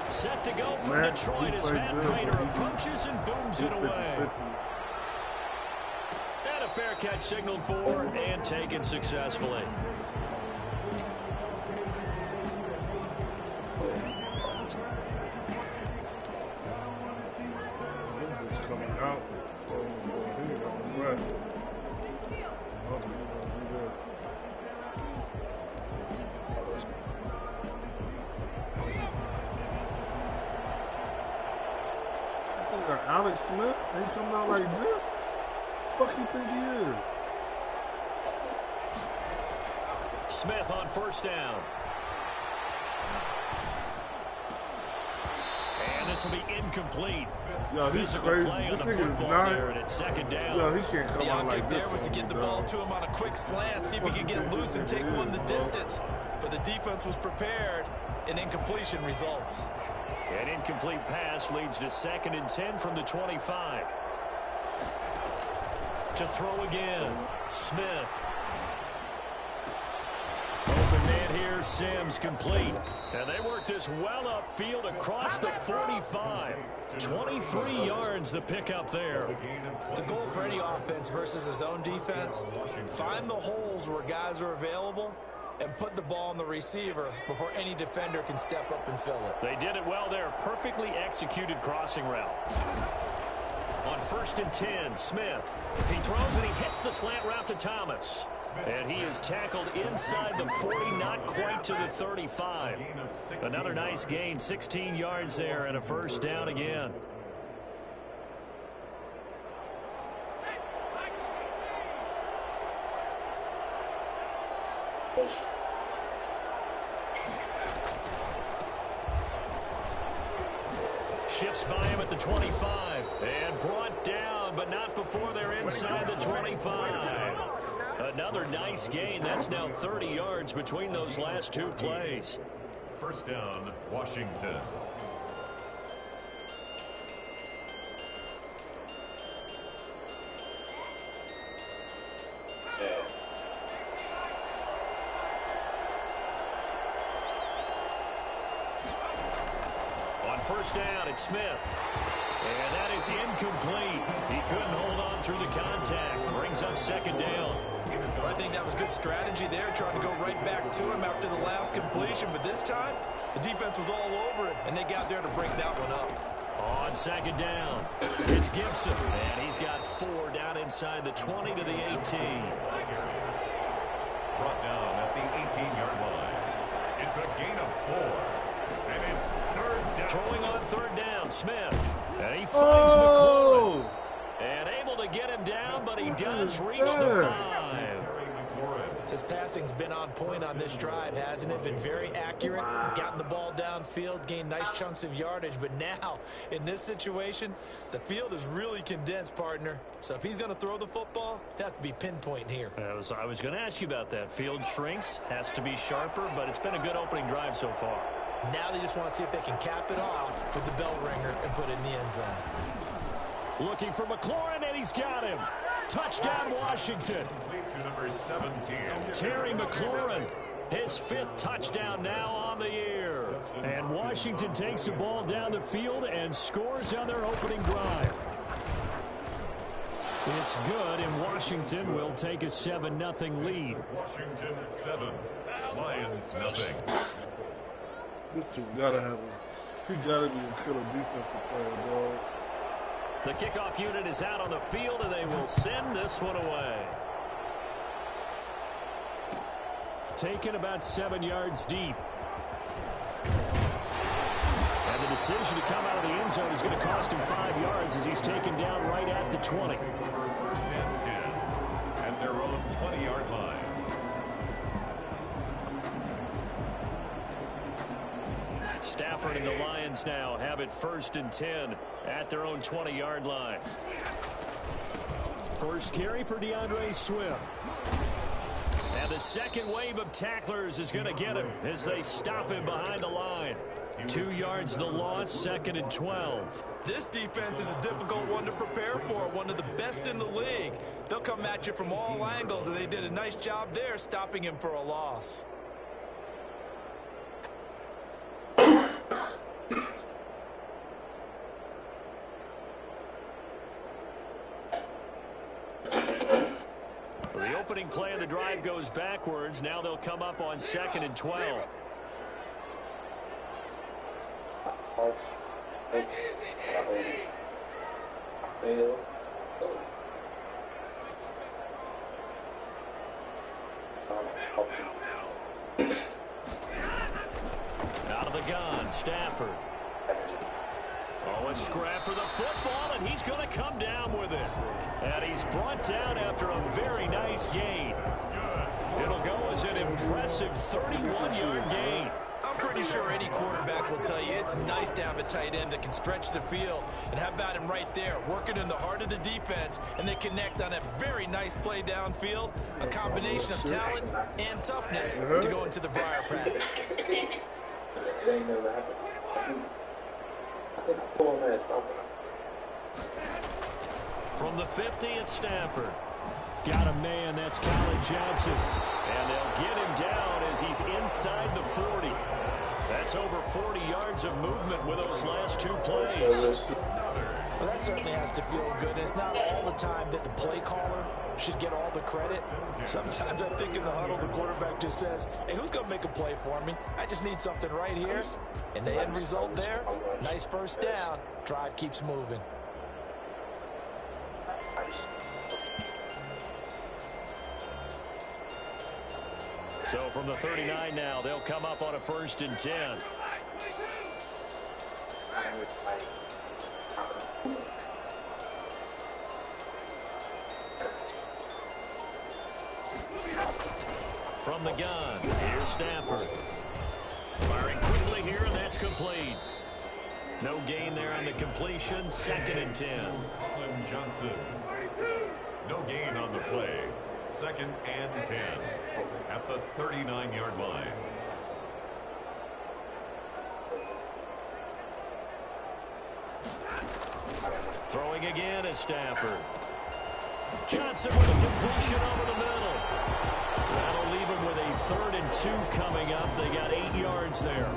Set to go from Detroit as Matt Prater approaches and booms it away. And a fair catch signaled for and taken successfully. Alex Smith, he coming out like this? What the fuck you think he is? Smith on first down. And this will be incomplete. Yo, Physical play on the football there, and it's second down. Yo, he can't come the out object like this there was to get the ball to him on a quick slant, see if he could get loose and take one the distance. But the defense was prepared, and incompletion results. An incomplete pass leads to 2nd and 10 from the 25. To throw again, Smith. Open man here, Sims complete. And they work this well upfield across the 45. 23 yards the pickup there. The goal for any offense versus his own defense, find the holes where guys are available and put the ball on the receiver before any defender can step up and fill it. They did it well there. Perfectly executed crossing route. On 1st and 10, Smith. He throws and he hits the slant route to Thomas. And he is tackled inside the 40, not quite to the 35. Another nice gain, 16 yards there and a first down again. Shifts by him at the 25 and brought down, but not before they're inside the 25. Another nice gain. That's now 30 yards between those last two plays. First down, Washington. First down, it's Smith. And that is incomplete. He couldn't hold on through the contact. Brings up 2nd down. Well, I think that was good strategy there, trying to go right back to him after the last completion. But this time, the defense was all over it, and they got there to break that one up. On 2nd down, it's Gibson. And he's got 4 down inside the 20 to the 18. Brought down at the 18-yard line. It's a gain of 4. And it's 3rd down. Throwing on 3rd down, Smith. And he finds McLaurin. And able to get him down, but he does reach the 5. His passing's been on point on this drive, hasn't it? Been very accurate, gotten the ball downfield, gained nice chunks of yardage. But now, in this situation, the field is really condensed, partner. So if he's going to throw the football, it has to be pinpoint here. I was going to ask you about that. Field shrinks, has to be sharper, but it's been a good opening drive so far. Now they just want to see if they can cap it off with the bell ringer and put it in the end zone. Looking for McLaurin, and he's got him. Touchdown, Washington. To number 17. Terry McLaurin, his 5th touchdown now on the year. And Washington takes the ball down the field and scores on their opening drive. It's good, and Washington will take a 7-0 lead. Washington 7, Lions nothing. This team gotta have he gotta be a killer defensive player, dog. The kickoff unit is out on the field, and they will send this one away. Taken about 7 yards deep. And the decision to come out of the end zone is going to cost him 5 yards as he's taken down right at the 20. First and 10, at their own 20-yard line. Stafford and the Lions now have it 1st and 10 at their own 20-yard line. First carry for DeAndre Swift. And the second wave of tacklers is going to get him as they stop him behind the line. 2 yards the loss, 2nd and 12. This defense is a difficult one to prepare for, one of the best in the league. They'll come at you from all angles, and they did a nice job there stopping him for a loss. running play of the drive goes backwards. Now they'll come up on 2nd and 12. Off. I fail. Out of the gun, Stafford. Oh, a scrap for the football, and he's going to come down with it. And he's brought down after a very nice gain. It'll go as an impressive 31-yard gain. I'm pretty sure any quarterback will tell you it's nice to have a tight end that can stretch the field. And how about him right there, working in the heart of the defense, and they connect on a very nice play downfield, a combination of talent and toughness to go into the briar patch. It ain't never happened. I think I pull on that spot. From the 50 at Stafford. Got a man, that's Colin Johnson. And they'll get him down as he's inside the 40. That's over 40 yards of movement with those last two plays. Well, that certainly has to feel good. And it's not all the time that the play caller should get all the credit. Sometimes I think in the huddle, the quarterback just says, hey, who's going to make a play for me? I just need something right here. And the end result there, nice first down. Drive keeps moving. So from the 39 now, they'll come up on a 1st and 10. From the gun, here's Stafford. Firing quickly here, and that's complete. No gain there on the completion, 2nd and 10. Colin Johnson. No gain on the play. 2nd and 10 at the 39-yard line. Throwing again is Stafford. Johnson with a completion over the middle. That'll leave him with a 3rd and 2 coming up. They got 8 yards there.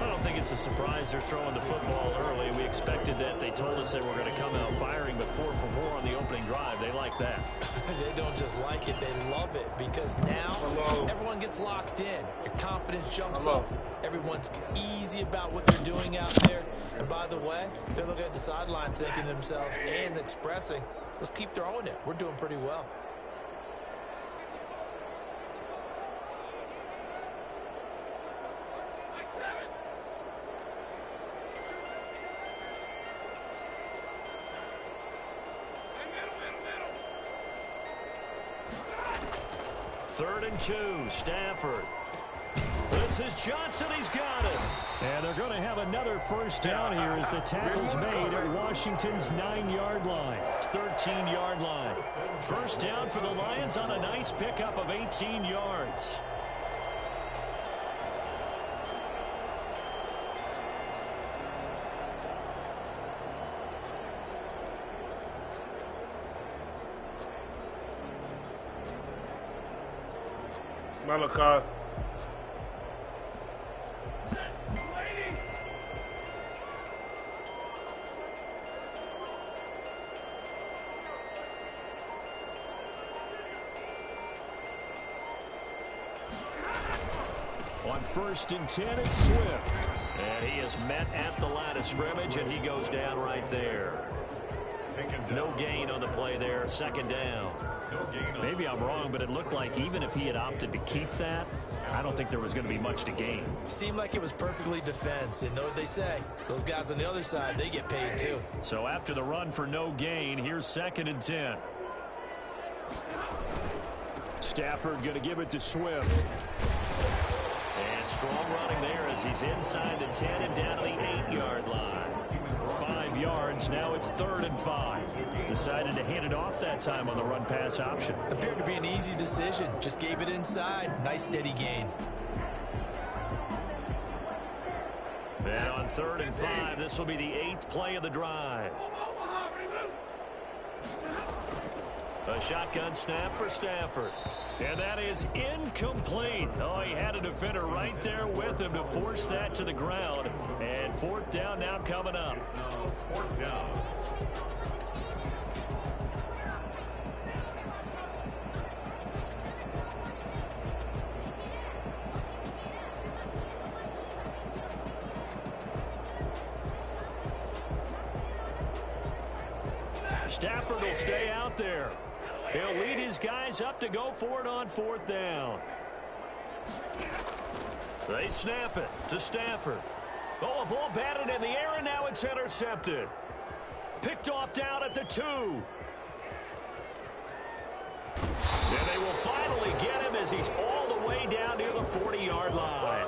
I don't think it's a surprise they're throwing the football early. We expected that. They told us they were going to come out firing, but 4 for 4 on the opening drive. They like that. They don't just like it, they love it, because now everyone gets locked in. Your confidence jumps up. Everyone's easy about what they're doing out there. And by the way, they're looking at the sideline thinking to themselves and expressing, let's keep throwing it. We're doing pretty well. Third and 2, Stafford. This is Johnson, he's got it. And they're going to have another first down here as the tackle's made at Washington's 9-yard line. 13-yard line. First down for the Lions on a nice pickup of 18 yards. Malachi. On 1st and 10, it's Swift. And he is met at the line of scrimmage, and he goes down right there. No gain on the play there, 2nd down. Maybe I'm wrong, but it looked like even if he had opted to keep that, I don't think there was going to be much to gain. Seemed like it was perfectly defense. And know what they say? Those guys on the other side, they get paid too. So after the run for no gain, here's 2nd and 10. Stafford going to give it to Swift. And strong running there as he's inside the 10 and down to the 8-yard line. 5 yards, now it's 3rd and 5. Decided to hand it off that time on the run-pass option. Appeared to be an easy decision. Just gave it inside. Nice steady gain. And on 3rd and 5, this will be the 8th play of the drive. A shotgun snap for Stafford. And that is incomplete. Oh, he had a defender right there with him to force that to the ground. And 4th down now coming up. 4th down. Stafford will stay out there. He'll lead his guys up to go for it on 4th down. They snap it to Stafford. Oh, a ball batted in the air, and now it's intercepted. Picked off down at the 2. And they will finally get him as he's all the way down near the 40-yard line.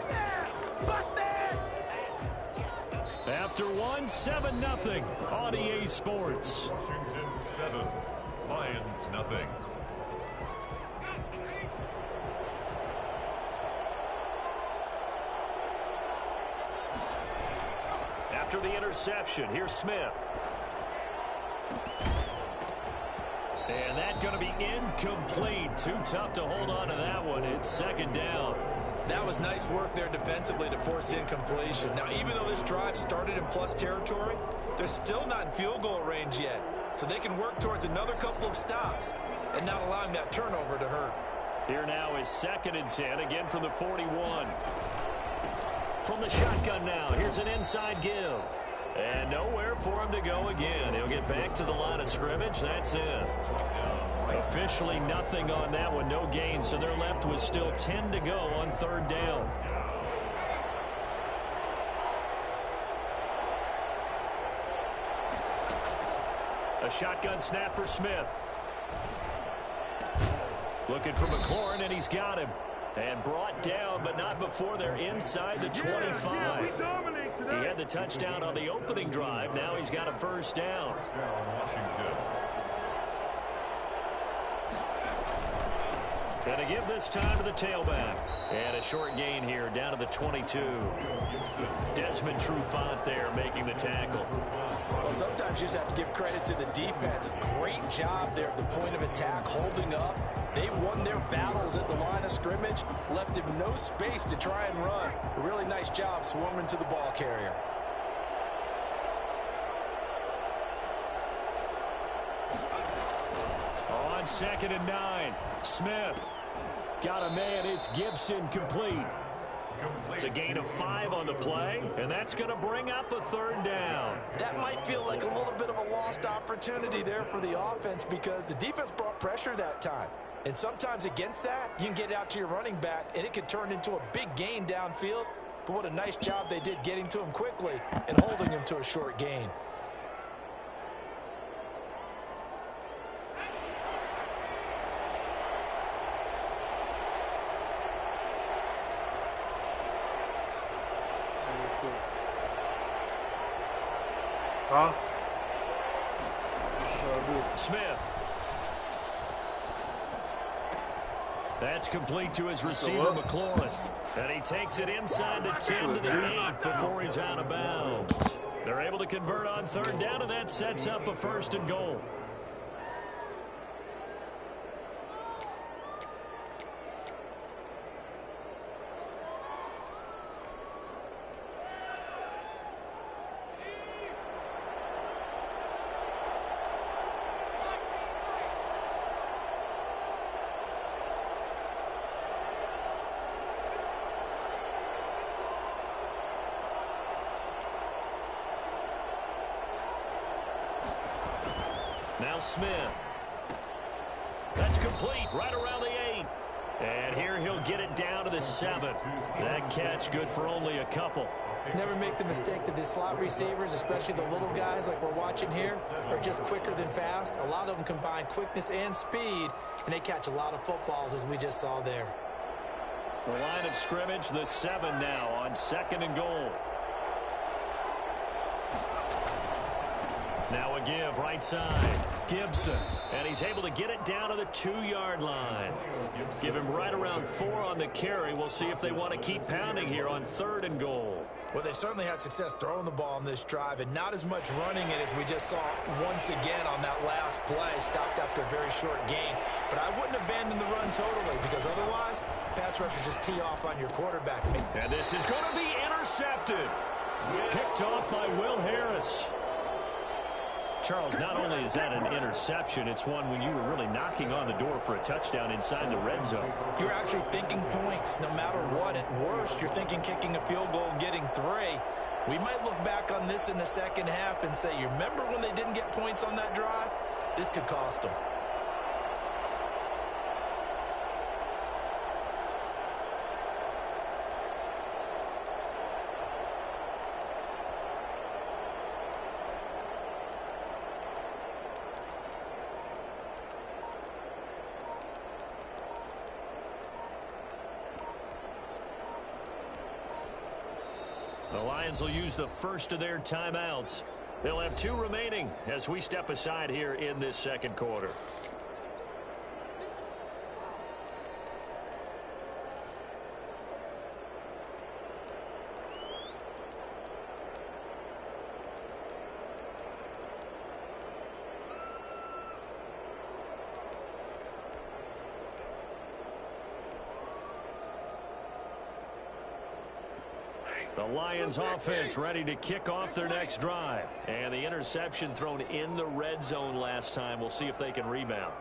After 7-0 on EA Sports. Washington 7, Lions nothing. After the interception, here's Smith. And that's going to be incomplete. Too tough to hold on to that one. It's 2nd down. That was nice work there defensively to force incompletion. Now, even though this drive started in plus territory, they're still not in field goal range yet. So they can work towards another couple of stops and not allowing that turnover to hurt. Here now is 2nd and 10, again from the 41. From the shotgun now, here's an inside give. And nowhere for him to go again. He'll get back to the line of scrimmage. That's it. Officially nothing on that one, no gain. So they're left with still 10 to go on 3rd down. A shotgun snap for Smith. Looking for McLaurin, and he's got him. And brought down, but not before they're inside the 25. He had the touchdown on the opening drive. Now he's got a 1st down. Washington. And to give this time to the tailback. And a short gain here down to the 22. Desmond Trufant there making the tackle. Well, sometimes you just have to give credit to the defense. Great job there at the point of attack, holding up. They won their battles at the line of scrimmage, left him no space to try and run. A really nice job swarming to the ball carrier. On 2nd and 9, Smith got a man. It's Gibson complete. It's a gain of 5 on the play, and that's going to bring up a 3rd down. That might feel like a little bit of a lost opportunity there for the offense because the defense brought pressure that time. And sometimes against that, you can get out to your running back, and it could turn into a big gain downfield. But what a nice job they did getting to him quickly and holding him to a short gain. Huh? Smith. That's complete to his receiver, McLaurin. And he takes it inside the 10 to the 8 before he's out of bounds. They're able to convert on 3rd down, and that sets up a 1st and goal. Now Smith. That's complete right around the 8. And here he'll get it down to the 7. That catch good for only a couple. Never make the mistake that the slot receivers, especially the little guys like we're watching here, are just quicker than fast. A lot of them combine quickness and speed, and they catch a lot of footballs as we just saw there. The line of scrimmage, the 7 now on 2nd and goal. Now a give right side. Gibson. And he's able to get it down to the 2-yard line. Give him right around 4 on the carry. We'll see if they want to keep pounding here on 3rd and goal. Well, they certainly had success throwing the ball on this drive and not as much running it as we just saw once again on that last play. Stopped after a very short gain. But I wouldn't abandon the run totally because otherwise, pass rushers just tee off on your quarterback. And this is going to be intercepted. Picked off by Will Harris. Charles, not only is that an interception, it's one when you were really knocking on the door for a touchdown inside the red zone. You're actually thinking points no matter what. At worst, you're thinking kicking a field goal and getting 3. We might look back on this in the second half and say, you remember when they didn't get points on that drive? This could cost them. The Lions will use the first of their timeouts. They'll have 2 remaining as we step aside here in this second quarter. The Lions offense ready to kick off their next drive. And the interception thrown in the red zone last time. We'll see if they can rebound.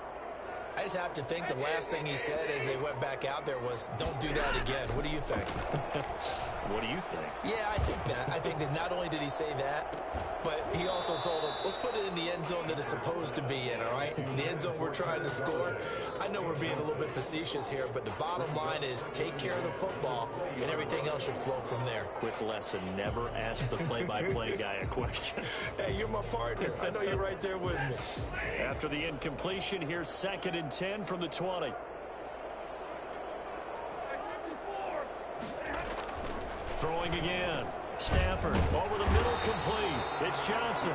I just have to think the last thing he said as they went back out there was, don't do that again. What do you think? What do you think? Yeah, I think that. I think that not only did he say that, but he also told him, let's put it in the end zone that it's supposed to be in, all right? The end zone we're trying to score. I know we're being a little bit facetious here, but the bottom line is take care of the football, and everything else should flow from there. Quick lesson, never ask the play-by-play guy a question. Hey, you're my partner. I know you're right there with me. After the incompletion, here's 2nd and 10 from the 20. Throwing again. Stafford over the middle, complete. It's Johnson.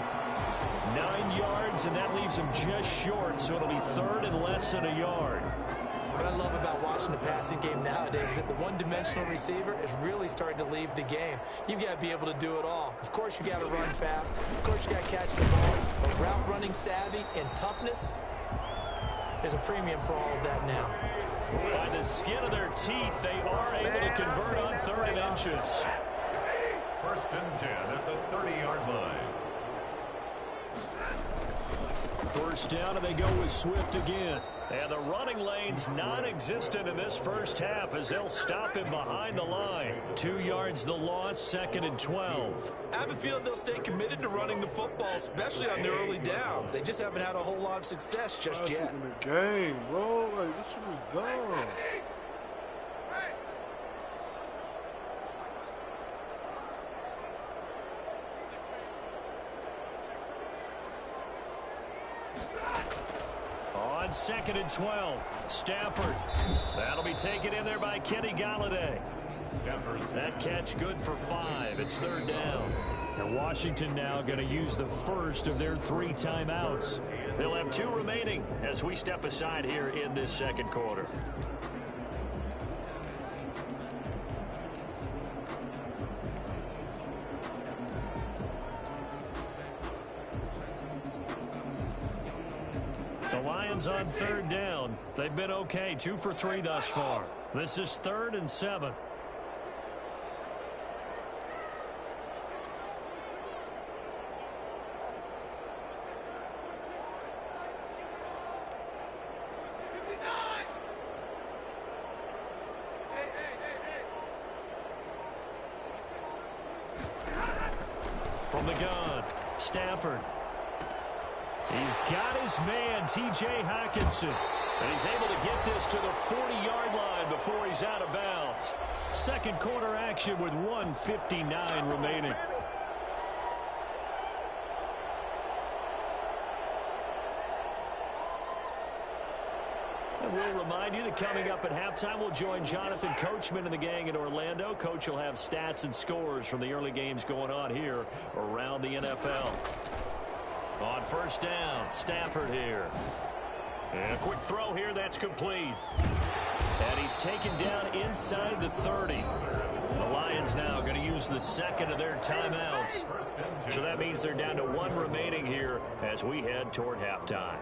9 yards, and that leaves him just short, so it'll be 3rd and less than a yard. What I love about watching the passing game nowadays is that the one-dimensional receiver is really starting to leave the game. You've got to be able to do it all. Of course, you got to run fast. Of course, you got to catch the ball. But route running savvy and toughness, there's a premium for all of that now. By the skin of their teeth, they are able to convert on 3rd and inches. 1st and 10 at the 30-yard line. 1st down, and they go with Swift again. And the running lane's non-existent in this first half as they'll stop him behind the line. 2 yards the loss, 2nd and 12. I have a feeling they'll stay committed to running the football, especially on their early downs. They just haven't had a whole lot of success just yet. In the game, bro. Like, this shit was dumb. On 2nd and 12, Stafford. That'll be taken in there by Kenny Golladay. That catch good for 5. It's 3rd down. And Washington now going to use the first of their 3 timeouts. They'll have 2 remaining as we step aside here in this second quarter. The Lions on 3rd down. They've been okay, 2 for 3 thus far. This is 3rd and 7. From the gun, Stafford. He's got his man, T.J. Hockenson. And he's able to get this to the 40-yard line before he's out of bounds. Second quarter action with 1:59 remaining. And we'll remind you that coming up at halftime, we'll join Jonathan Coachman and the gang in Orlando. Coach will have stats and scores from the early games going on here around the NFL. On 1st down, Stafford here. And a quick throw here, that's complete. And he's taken down inside the 30. The Lions now going to use the 2nd of their timeouts. So that means they're down to 1 remaining here as we head toward halftime.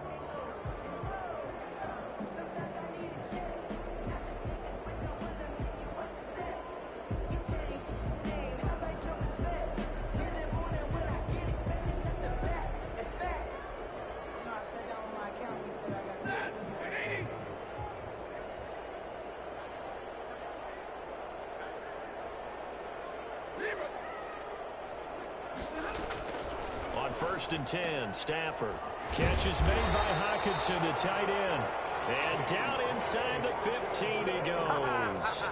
On 1st and 10, Stafford. Catch is made by Hockenson, the tight end. And down inside the 15 he goes.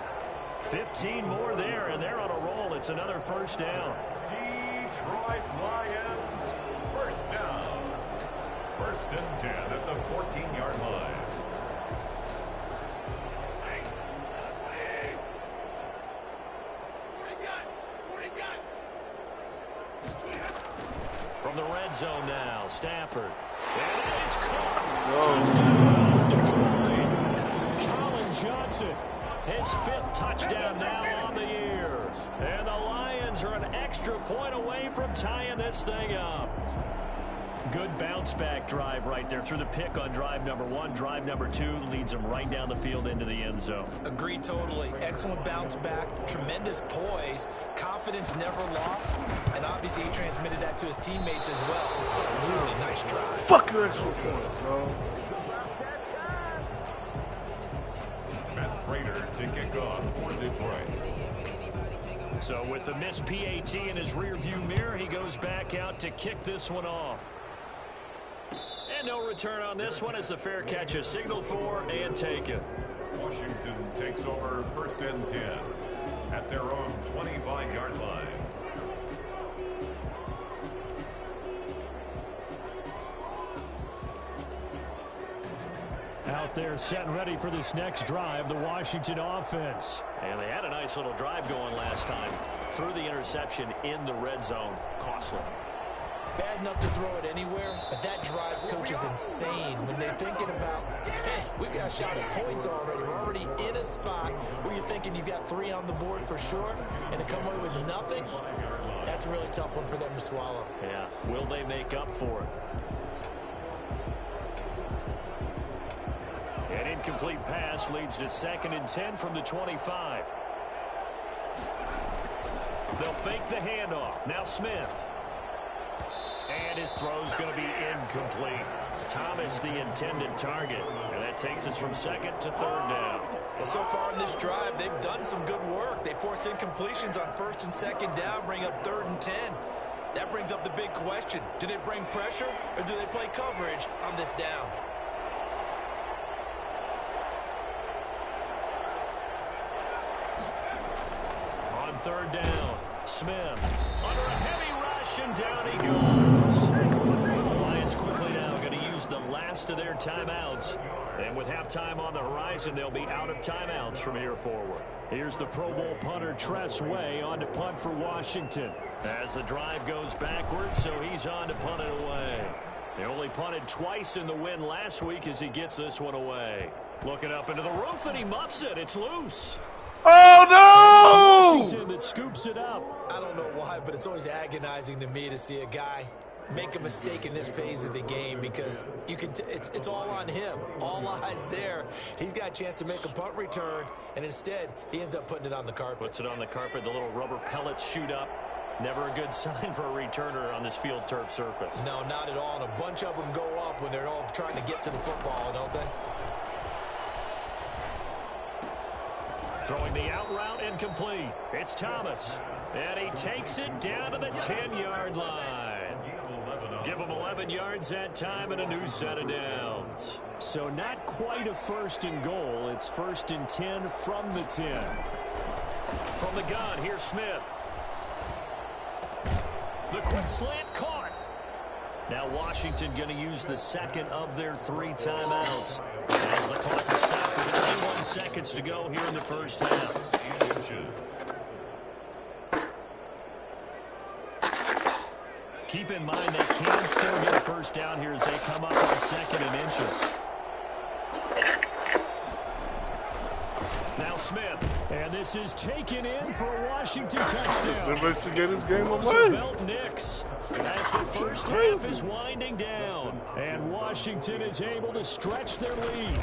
15 more there, and they're on a roll. It's another first down. Detroit Lions, first down. 1st and 10 at the 14-yard line. From the red zone now, Stafford. And it is caught. Touchdown, Detroit. Colin Johnson, his 5th touchdown now on the year. And the Lions are an extra point away from tying this thing up. Good bounce-back drive right there through the pick on drive number 1. Drive number 2 leads them right down the field into the end zone. Agree totally. Excellent bounce back, tremendous poise, confidence never lost, and obviously he transmitted that to his teammates as well. Really nice drive. Fuck your extra point, bro. Matt Prater to kick off for Detroit. So with the missed PAT in his rearview mirror, he goes back out to kick this one off. And no return on this one as the fair catch is signaled for and taken. Washington takes over 1st and 10 at their own 25-yard line. Out there set and ready for this next drive, the Washington offense. And they had a nice little drive going last time. Threw the interception in the red zone. Costly. Bad enough to throw it anywhere, but that drives coaches insane when they're thinking about, hey, we got a shot at points already. We're already in a spot where you're thinking you got 3 on the board for sure, and to come away with nothing, that's a really tough one for them to swallow. Yeah, will they make up for it? An incomplete pass leads to 2nd and 10 from the 25. They'll fake the handoff. Now Smith. And his throw's going to be incomplete. Thomas, the intended target. And that takes us from 2nd to 3rd down. Well, so far in this drive, they've done some good work. They force incompletions on 1st and 2nd down, bring up 3rd and 10. That brings up the big question. Do they bring pressure or do they play coverage on this down? On 3rd down, Smith under a heavy rush, and down he goes. The Lions quickly now going to use the last of their timeouts. And with halftime on the horizon, they'll be out of timeouts from here forward. Here's the Pro Bowl punter Tress Way on to punt for Washington. As the drive goes backwards, so he's on to punt it away. They only punted twice in the win last week as he gets this one away. Looking up into the roof, and he muffs it. It's loose. Oh, no! Washington that scoops it up. I don't know why, but it's always agonizing to me to see a guy make a mistake in this phase of the game because you can it's all on him. All eyes there. He's got a chance to make a punt return, and instead he ends up putting it on the carpet. Puts it on the carpet. The little rubber pellets shoot up. Never a good sign for a returner on this field turf surface. No, not at all. And a bunch of them go up when they're all trying to get to the football, don't they? Throwing the out route incomplete. It's Thomas. And he takes it down to the 10-yard line. Give him 11 yards that time and a new set of downs. So not quite a 1st and goal. It's 1st and 10 from the 10. From the gun, here's Smith. The quick slant caught. Now Washington going to use the 2nd of their 3 timeouts. As the clock is stopped with 21 seconds to go here in the first half. Keep in mind they can still get a first down here as they come up on 2nd and inches. Now Smith. And this is taken in for a Washington touchdown. They're ready to get this game away. Roosevelt Nix as the first half is winding down. And Washington is able to stretch their lead.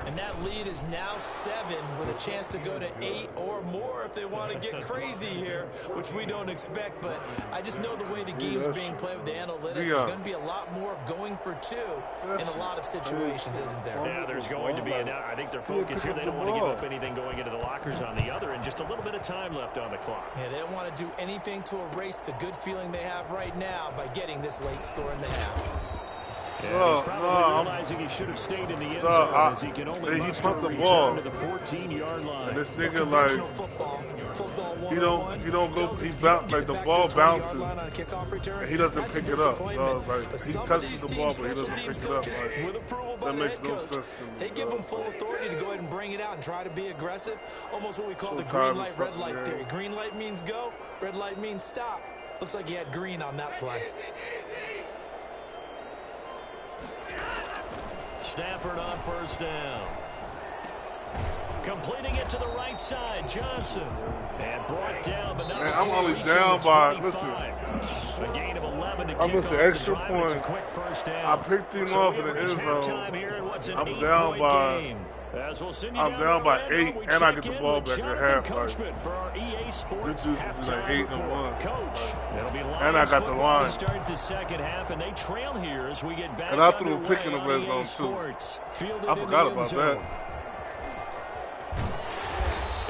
And that lead is now 7 with a chance to go to 8 or more if they want to get crazy here, which we don't expect. But I just know the way the game's being played with the analytics, there's going to be a lot more of going for 2 in a lot of situations, isn't there? Yeah, there's going to be. And I think their focus here, they don't want to give up anything going into the lockers on the other, and just a little bit of time left on the clock. Yeah, they don't want to do anything to erase the good feeling they have right now by getting this late score in the half. And he's probably realizing he should have stayed in the end zone as he can only muster a return to the 14-yard line. And this nigga, like, he don't go, he bounce, like the ball bounces, and he doesn't pick it up. Like, he touches the ball, but he doesn't pick it up. Like, that makes no sense to me. They give him full authority to go ahead and bring it out and try to be aggressive. Almost what we call the green light, red light theory. Green light means go, red light means stop. Looks like he had green on that play. Stafford on first down. Completing it to the right side, Johnson. And brought down, but not I'm only down by, listen, a gain of 11 to I missed an extra point. I picked him off in the end zone. I'm down by, I'm down by 8, and I get the ball back at half. Like, this dude is like 8-1. And I got the line. Start the second half, and they trail here as we get back. And I threw a pick in the red zone too. I forgot about that.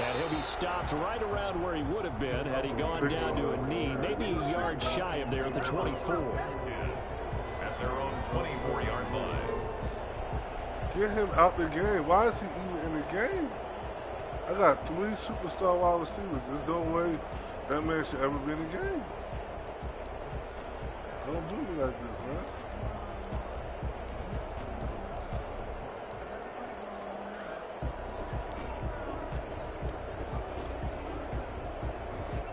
And he'll be stopped right around where he would have been had he gone down to a knee, maybe a yard shy of there at the 24. At their own 24-yard line. Get him out the game. Why is he even in the game? I got 3 superstar wide receivers. There's no way that man should ever be in the game. Don't do me like this, man.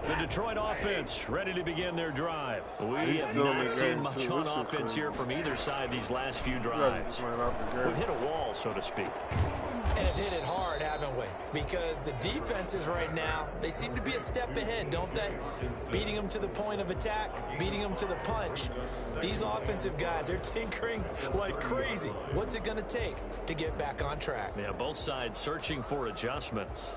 The Detroit offense ready to begin their drive. We have not seen much on offense here from either side these last few drives. We've hit a wall, so to speak. And have hit it hard, haven't we? Because the defenses right now, they seem to be a step ahead, don't they? Beating them to the point of attack, beating them to the punch. These offensive guys, they're tinkering like crazy. What's it going to take to get back on track? Yeah, both sides searching for adjustments.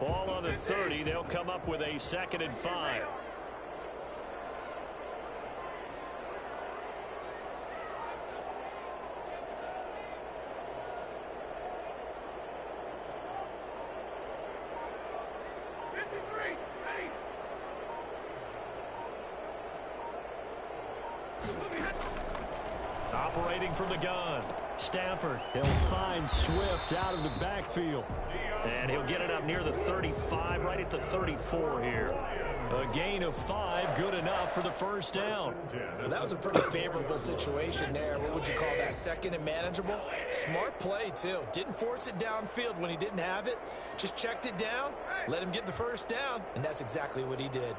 Ball on the 30. They'll come up with a 2nd and 5. Operating from the gun. Stafford, he'll find Swift out of the backfield. And he'll get it up near the 35, right at the 34 here. A gain of 5, good enough for the first down. Well, that was a pretty favorable situation there. What would you call that, 2nd and manageable? Smart play, too. Didn't force it downfield when he didn't have it. Just checked it down, let him get the first down, and that's exactly what he did.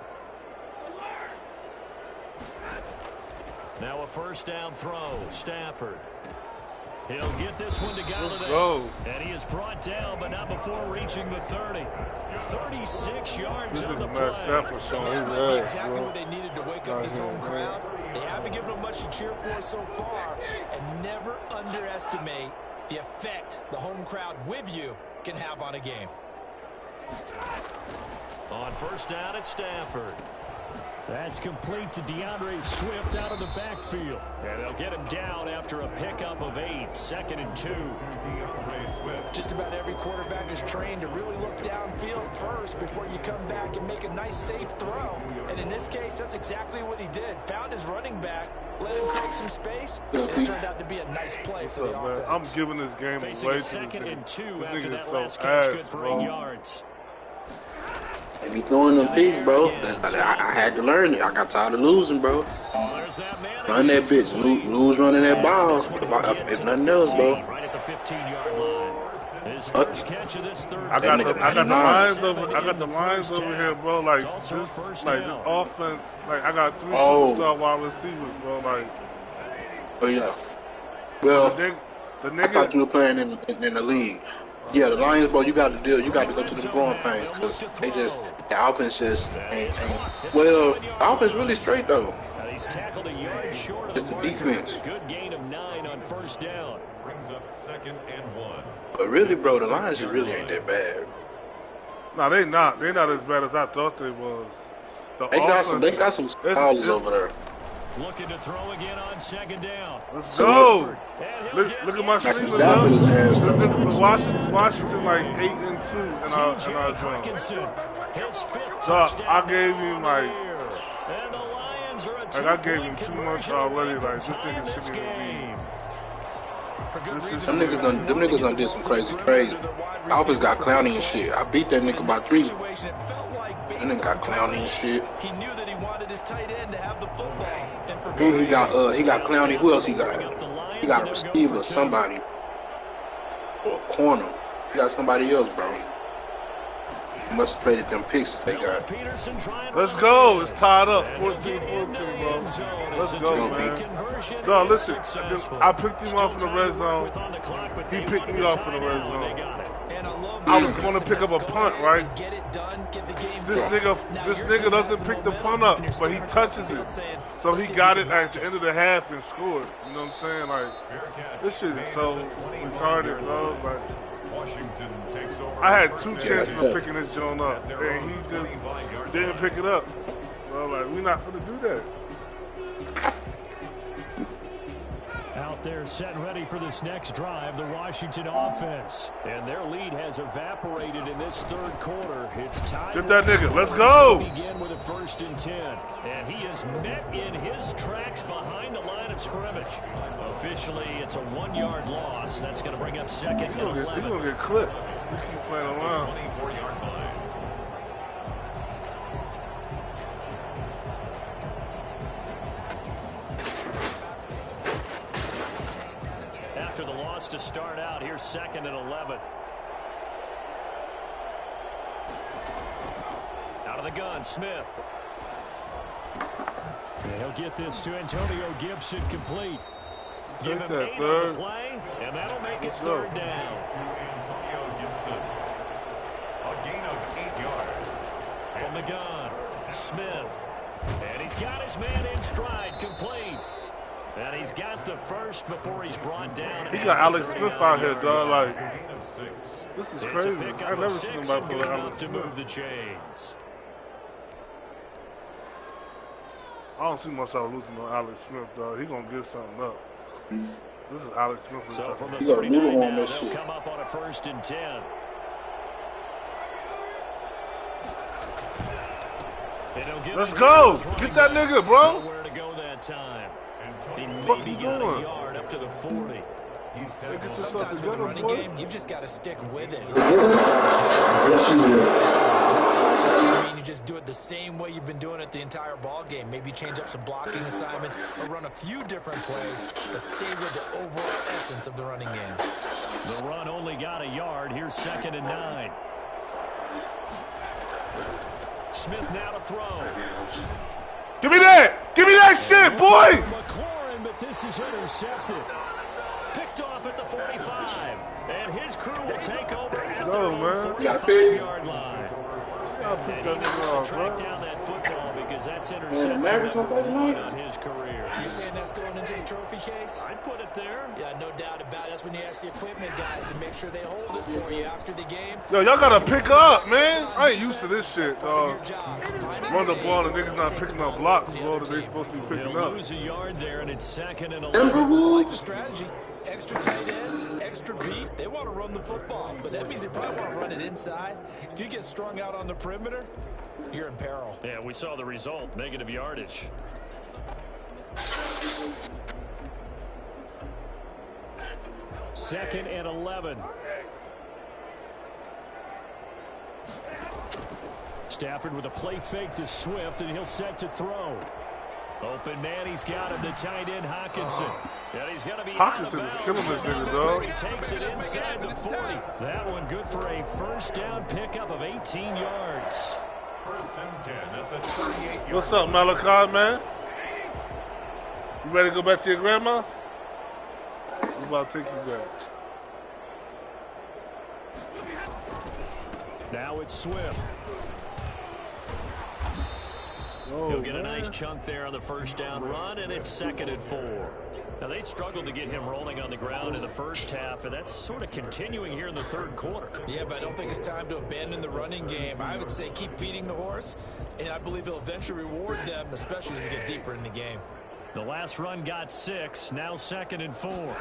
Now a first down throw. Stafford. He'll get this one to Galladay. Go. And he is brought down, but not before reaching the 30. 36 yards on the play. That might be exactly what they needed to wake up this home crowd. They haven't given them much to cheer for so far. And never underestimate the effect the home crowd with you can have on a game. On first down at Stafford. That's complete to DeAndre Swift out of the backfield. And they'll get him down after a pickup of 8. 2nd and 2. Just about every quarterback is trained to really look downfield first before you come back and make a nice, safe throw. And in this case, that's exactly what he did. Found his running back, let him create some space, and it turned out to be a nice play for the offense. I'm giving this game Facing away a to this 2nd and 2 after that so last catch, good for 8 yards. They be throwing them picks, bro. I had to learn it. I got tired of losing, bro. Run that bitch. Lose running that ball. If nothing else, bro. Right at the 15-yard line. His first catch of this third. I got the lines over here, bro. Like this offense. Like I got 3 superstar wide receivers, bro. Like. Oh yeah. Well, the nigga. I thought you were playing in the league. Yeah, the Lions, bro, you got to go through the growing pains because the offense just ain't. Well, the offense really straight though. He's tackled a yard short of the defense. Good gain of 9 on first down. Brings up 2nd and 1. But really, bro, the Lions really ain't that bad. No, they not. They not as bad as I thought they was. They got some scholars over there. Looking to throw again on 2nd down. Let's go. Look at my streamers, though. Look at Washington like 8-2 in our zone. So I gave him like I gave him too much already. Like this nigga shouldn't even be. Them niggas done did some crazy trades. Alphas got Clowney and shit. I beat that nigga by 3. That nigga got Clowney and shit. He knew that he wanted his tight end to have the football. Dude, he got Clowney. Who else he got? He got a receiver, somebody. Or a corner. He got somebody else, bro. He must have traded them picks that they got. Let's go. It's tied up. 14-14, bro. Let's go, man. No, listen. I picked him off in the red zone. He picked me off in the red zone. I was going to pick up a punt, right? This nigga doesn't pick the punt up, but he touches it. So he got it at the end of the half and scored. You know what I'm saying? Like, this shit is so retarded, bro. Like, Washington takes over. I had 2 chances of picking this joint up, and he just didn't pick it up. Well, like, we're not going to do that. Out there set ready for this next drive, the Washington offense. And their lead has evaporated in this 3rd quarter. It's tied. Get that nigga. Let's go. Begin with a 1st and 10. And he is met in his tracks behind the line of scrimmage. Officially, it's a 1-yard loss. That's going to bring up 2nd and 11. He's going to get clipped. He keeps playing around. 24-yard line. After the loss to start out, here's 2nd and 11. Out of the gun, Smith. And he'll get this to Antonio Gibson complete. Give him 8 on the play, and that'll make it 3rd down. Antonio Gibson. A gain of 8 yards. From the gun, Smith. And he's got his man in stride, complete. And he's got the first before he's brought down. He got Alex Smith out here, dog. Like, this is crazy. I've never seen him out for Alex Smith. Move the chains. I don't see myself losing on Alex Smith, dog. He gonna get something up. This is Alex Smith. So from the 39 now, they'll come up on a 1st and 10. Let's go. Get that nigga, bro. Nowhere to go that time. He What maybe you got doing? a yard up to the 40. Sometimes with the running game, you've just got to stick with it. Yes, you do. I mean, you just do it the same way you've been doing it the entire ball game. Maybe change up some blocking assignments or run a few different plays, but stay with the overall essence of the running game. The run only got a yard. Here's 2nd and 9. Smith now to throw. Give me that! Give me that shit, boy! McLaurin, but this is intercepted. Picked off at the 45. And his crew will take over at the 45-yard line. And he didn't track down that football because that's interception on his career. You're saying that's going into the trophy case? I'd put it there. Yeah, no doubt about it. That's when you ask the equipment guys to make sure they hold it for you after the game. Yo, y'all gotta pick up, man. I ain't used to this shit, dog. Run the ball and niggas not picking up blocks, bro, that they supposed to be picking up. Lose a yard there, and it's 2nd and 11. I like the strategy. Extra tight ends, extra beef. They want to run the football, but that means they probably want to run it inside. If you get strung out on the perimeter, you're in peril. Yeah, we saw the result. Negative yardage. Second and 11. Stafford with a play fake to Swift, and he'll set to throw. Open man, he's got him, the tight end, Hockenson. And he's going to be Hockenson is killing this nigga, dog. He takes it inside the 40. That one good for a 1st down pickup of 18 yards. 1st and 10 at the 38-yard. What's up, Malachi, man? You ready to go back to your grandma's? I'm about to take you back. Now it's Swift. He'll get a nice chunk there on the first down run, and it's 2nd and 4. Now, they struggled to get him rolling on the ground in the first half, and that's sort of continuing here in the third quarter. Yeah, but I don't think it's time to abandon the running game. I would say keep feeding the horse, and I believe he'll eventually reward them, especially as we get deeper in the game. The last run got 6, now 2nd and 4.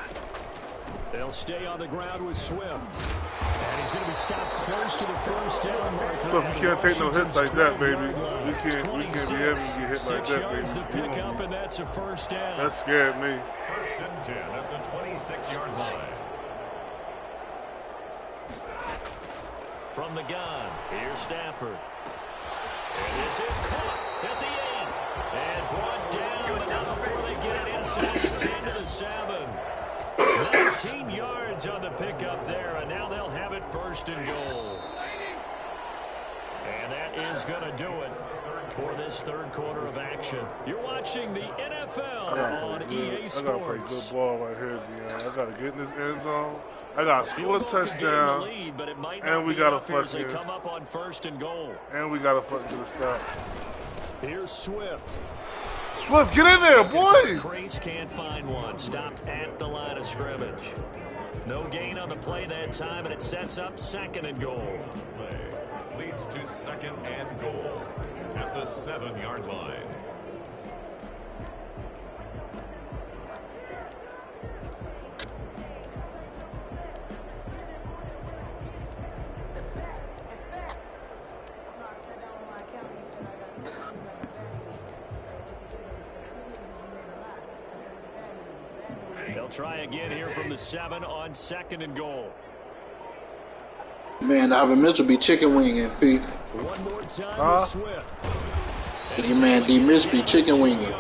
They'll stay on the ground with Swift. And he's going to be stopped close to the first down marker. Swift, you can't take no hits like that, baby. We can't be having you get hit like that, baby. The pickup, and that's a first down. That scared me. 1st and 10 at the 26-yard line. From the gun, here's Stafford. And this is caught at the 8. And brought down, but not before they get it inside the 10 to the 7. 19 yards on the pickup there, and now they'll have it 1st and goal. And that is going to do it for this third quarter of action. You're watching the NFL on EA Sports. I got to play good ball right here, Deon. I got to get in this end zone. I got to score a touchdown, and we got to fucking come up on 1st and goal. And we got to fucking get a stop. Here's Swift. Swift, get in there, boy! Grace can't find one. Stopped at the line of scrimmage. No gain on the play that time, and it sets up 2nd and goal. Play leads to 2nd and goal at the 7-yard line. They'll try again here from the 7 on 2nd and goal. Man, Ivan Mitchell be chicken winging, Pete. One more time with Swift. Your man D. Mitchell be chicken winging.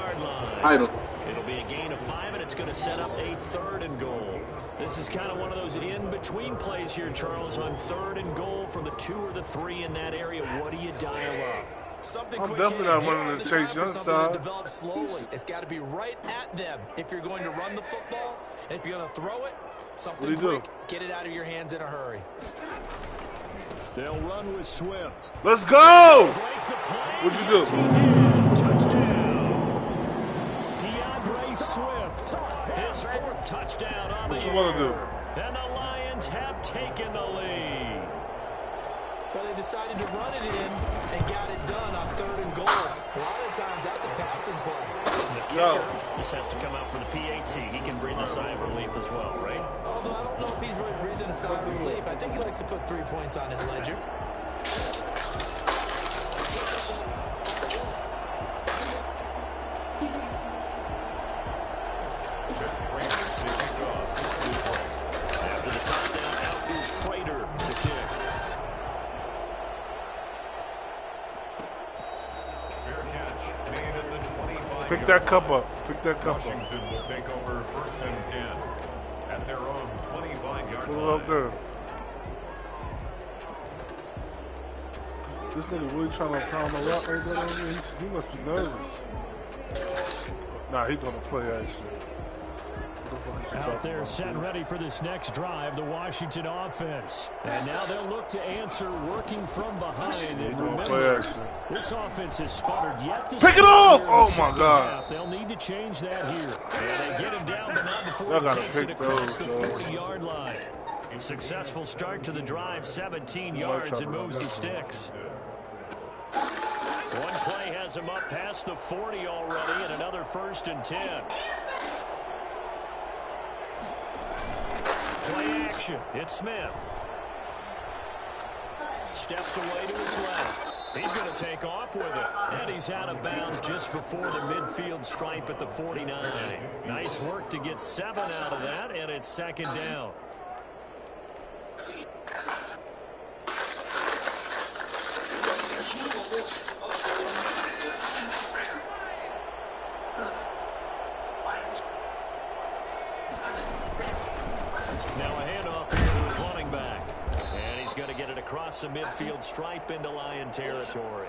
Idle. It'll be a gain of 5, and it's going to set up a 3rd and goal. This is kind of one of those in-between plays here, Charles, on 3rd and goal from the 2 or the 3 in that area. What do you dial up? Something I'm definitely not running to chase Youngside. Develop slowly. It's got to be right at them if you're going to run the football, and if you're going to throw it, something quick. Get it out of your hands in a hurry. They'll run with Swift. Let's go! What'd you do? Touchdown. DeAndre Swift. His 4th touchdown on the year. What you want to do? And the Lions have taken the lead. Well, they decided to run it in and got it done on 3rd and goal. A lot of times, that's a passing play. The kicker just has to come out for the PAT. He can breathe a sigh of relief as well, right? Although I don't know if he's really breathing a sigh of relief. I think he likes to put 3 points on his ledger. After the touchdown, out is Prater to kick. Pick that cup up. Pick that cup up. Washington will take over 1st and 10 at their own 25-yard Put it line. up there. This nigga really trying to pound the rock like that on me. He must be nervous. Nah, he gonna play that shit. Out there set ready for this next drive, the Washington offense. And now they'll look to answer working from behind. And remember, this offense has sputtered yet to pick it off! Oh my God. They'll need to change that here. And they get him down, but not before he takes it across the 40-yard line. Successful start to the drive, 17 yards, and moves the sticks. One play has him up past the 40 already, and another 1st and 10. Play action. It's Smith. Steps away to his left. He's going to take off with it. And he's out of bounds just before the midfield stripe at the 49. Nice work to get 7 out of that, and it's 2nd down. Now a handoff here to his running back. And he's going to get it across the midfield stripe into Lion territory.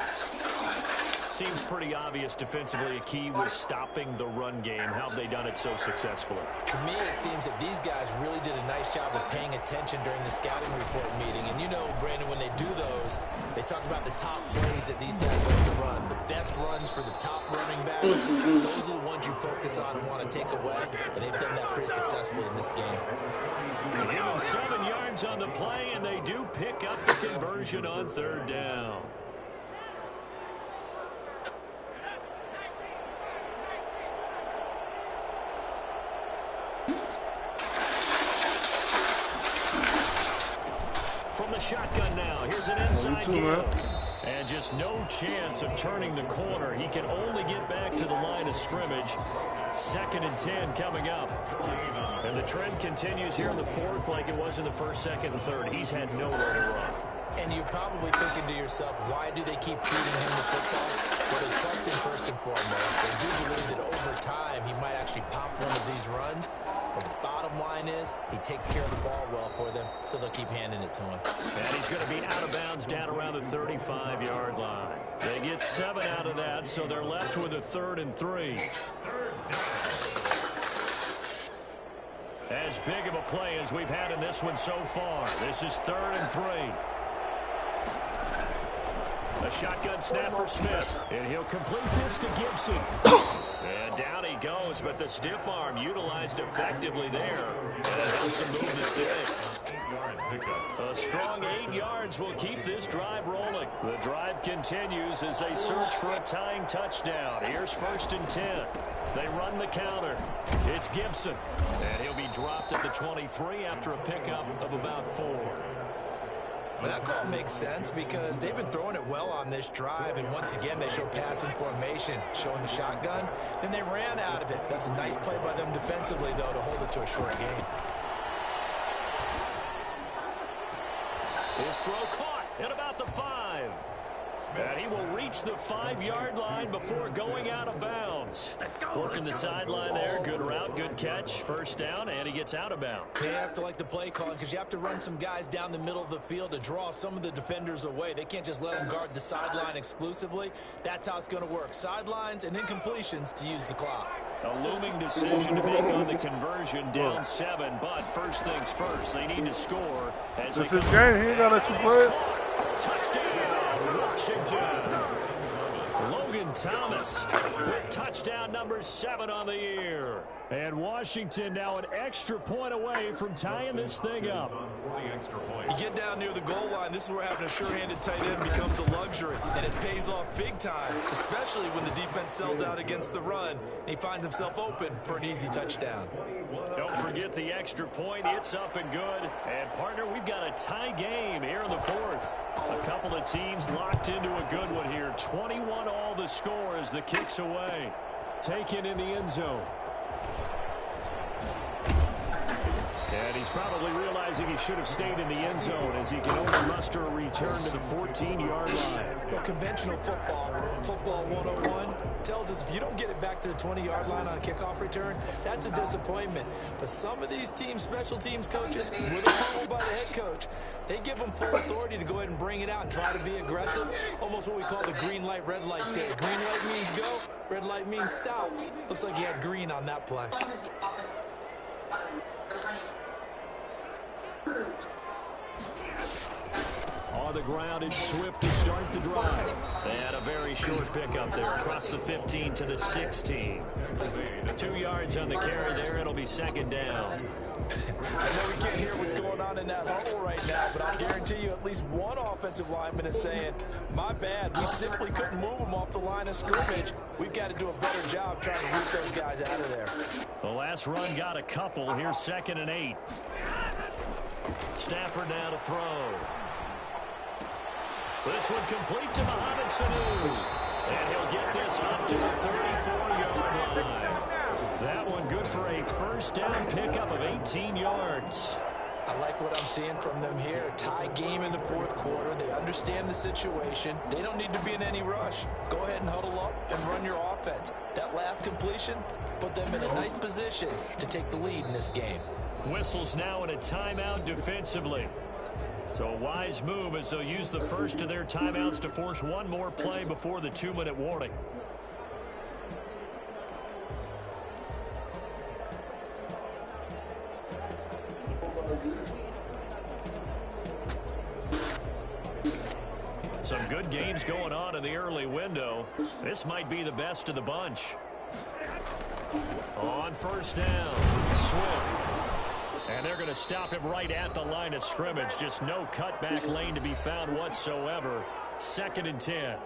Seems pretty obvious defensively. A key was stopping the run game. How have they done it so successfully? To me, it seems that these guys really did a nice job of paying attention during the scouting report meeting. And you know, Brandon, when they do those, they talk about the top plays that these guys like to run. The best runs for the top running back. Those are the ones you focus on and want to take away. And they've done that pretty successfully in this game. They give them 7 yards on the play, and they do pick up the conversion on 3rd down. From the shotgun now, here's an inside give. And just no chance of turning the corner. He can only get back to the line of scrimmage. 2nd and 10 coming up. And the trend continues here in the 4th like it was in the 1st, 2nd, and 3rd. He's had nowhere to run. And you're probably thinking to yourself, why do they keep feeding him the football? Well, they trust him first and foremost. They do believe that over time he might actually pop one of these runs. But the bottom line is he takes care of the ball well for them, so they'll keep handing it to him. And he's going to be out of bounds down around the 35-yard line. They get 7 out of that, so they're left with a 3rd and 3. As big of a play as we've had in this one so far. This is 3rd and 3. A shotgun snap for Smith. And he'll complete this to Gibson. And down he goes, but the stiff arm utilized effectively there. And it helps him move the sticks. A strong 8 yards will keep this drive rolling. The drive continues as they search for a tying touchdown. Here's 1st and 10. They run the counter. It's Gibson. And he'll be dropped at the 23 after a pickup of about 4. Well, that call makes sense because they've been throwing it well on this drive, and once again they show passing formation, showing the shotgun. Then they ran out of it. That's a nice play by them defensively, though, to hold it to a short game. His throw caught at about the 5. And he will reach the 5-yard line before going out of bounds. Working the sideline there. Good route, good catch. 1st down, and he gets out of bounds. They have to like the play calling because you have to run some guys down the middle of the field to draw some of the defenders away. They can't just let them guard the sideline exclusively. That's how it's going to work. Sidelines and incompletions to use the clock. A looming decision to make on the conversion, down 7. But first things first, they need to score. As this is game. He ain't got to let you play. Touchdown, Washington. Logan Thomas with touchdown number 7 on the year. And Washington now an extra point away from tying this thing up. You get down near the goal line, this is where having a sure-handed tight end becomes a luxury, and it pays off big time, especially when the defense sells out against the run, and he finds himself open for an easy touchdown. Don't forget the extra point. It's up and good. And, partner, we've got a tie game here in the 4th. A couple of teams locked into a good one here. 21 all the score as the kick's away. Taken in the end zone. And he's probably realizing he should have stayed in the end zone as he can only muster a return to the 14-yard line. Well, conventional football 101, tells us if you don't get it back to the 20-yard line on a kickoff return, that's a disappointment. But some of these teams, special teams coaches, with approval by the head coach, they give them full authority to go ahead and bring it out and try to be aggressive. Almost what we call the green light, red light there. Green light means go, red light means stop. Looks like he had green on that play. On the ground, it's Swift to start the drive. And a very short pickup there across the 15 to the 16. 2 yards on the carry there. It'll be 2nd down. I know we can't hear what's going on in that huddle right now, but I guarantee you at least one offensive lineman is saying, my bad, we simply couldn't move them off the line of scrimmage. We've got to do a better job trying to root those guys out of there. The last run got a couple. Here's 2nd and 8. Stafford now to throw. This one complete to Mohamed Sanu. And he'll get this up to the 34-yard line. That one good for a 1st down pickup of 18 yards. I like what I'm seeing from them here. A tie game in the 4th quarter. They understand the situation. They don't need to be in any rush. Go ahead and huddle up and run your offense. That last completion put them in a nice position to take the lead in this game. Whistles now in a timeout defensively. So a wise move as they'll use the first of their timeouts to force one more play before the 2-minute warning. Some good games going on in the early window. This might be the best of the bunch. On first down, Swift. And they're going to stop him right at the line of scrimmage. Just no cutback lane to be found whatsoever. 2nd and 10.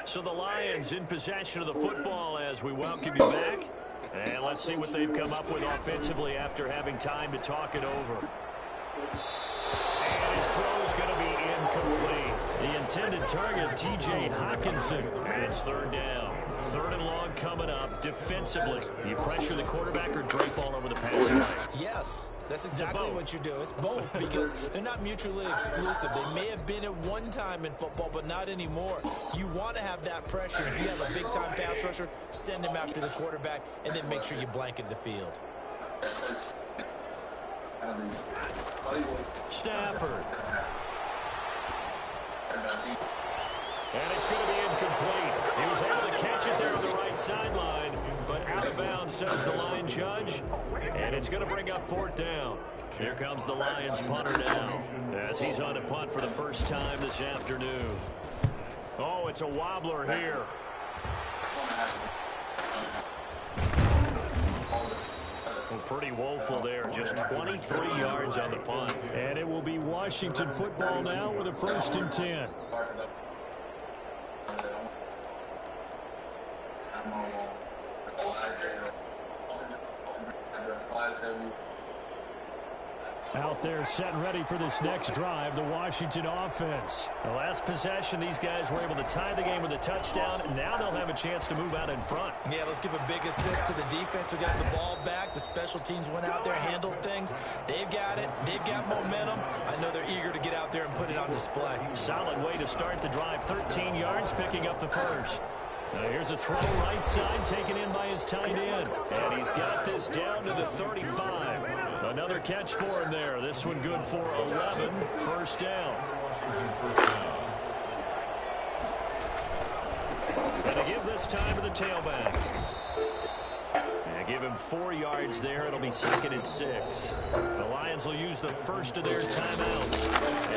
So the Lions in possession of the football as we welcome you back. And let's see what they've come up with offensively after having time to talk it over. And his throw's going to be incomplete. The intended target, T.J. Hockenson. And it's 3rd down. 3rd and long coming up. Defensively, you pressure the quarterback or drape all over the passing lane? Yes. That's exactly what you do. It's both because they're not mutually exclusive. They may have been at one time in football, but not anymore. You want to have that pressure. If you have a big-time pass rusher, send him after the quarterback, and then make sure you blanket the field. Stafford. And it's going to be incomplete. He was able to catch it there on the right sideline, but out of bounds, says the line judge. And it's going to bring up 4th down. Here comes the Lions punter now, as he's on a punt for the first time this afternoon. Oh, it's a wobbler here. Well, pretty woeful there. Just 23 yards on the punt. And it will be Washington football now with a 1st and 10. Out there set and ready for this next drive, the Washington offense. The last possession, these guys were able to tie the game with a touchdown. Now they'll have a chance to move out in front. Yeah, let's give a big assist to the defense who got the ball back. The special teams went out there, handled things. They've got it. They've got momentum. I know they're eager to get out there and put it on display. Solid way to start the drive. 13 yards, picking up the first. Now here's a throw right side, taken in by his tight end. And he's got this down to the 35. Another catch for him there. This one good for 11. 1st down. And to give this time to the tailback. And give him 4 yards there. It'll be 2nd and 6. The Lions will use the first of their timeouts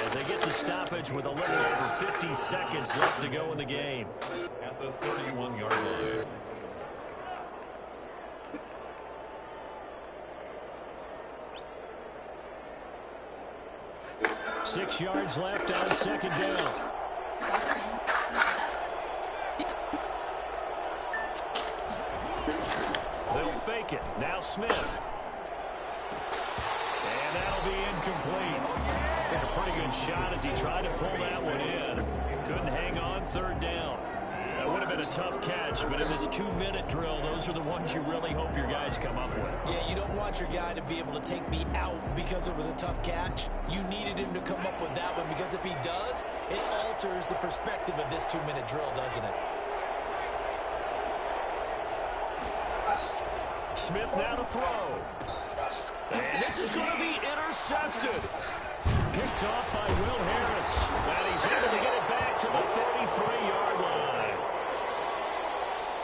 as they get the stoppage with a little over 50 seconds left to go in the game. At the 31-yard line. 6 yards left on 2nd down. They'll fake it. Now Smith. And that'll be incomplete. I think a pretty good shot as he tried to pull that one in. Couldn't hang on. 3rd down. That would have been a tough catch, but in this 2-minute drill, those are the ones you really hope your guys come up with. Yeah, you don't want your guy to be able to take me out because it was a tough catch. You needed him to come up with that one because if he does, it alters the perspective of this 2-minute drill, doesn't it? Smith now to throw. And this is going to be intercepted. Picked off by Will Harris. And he's able to get it back to the 33-yard line.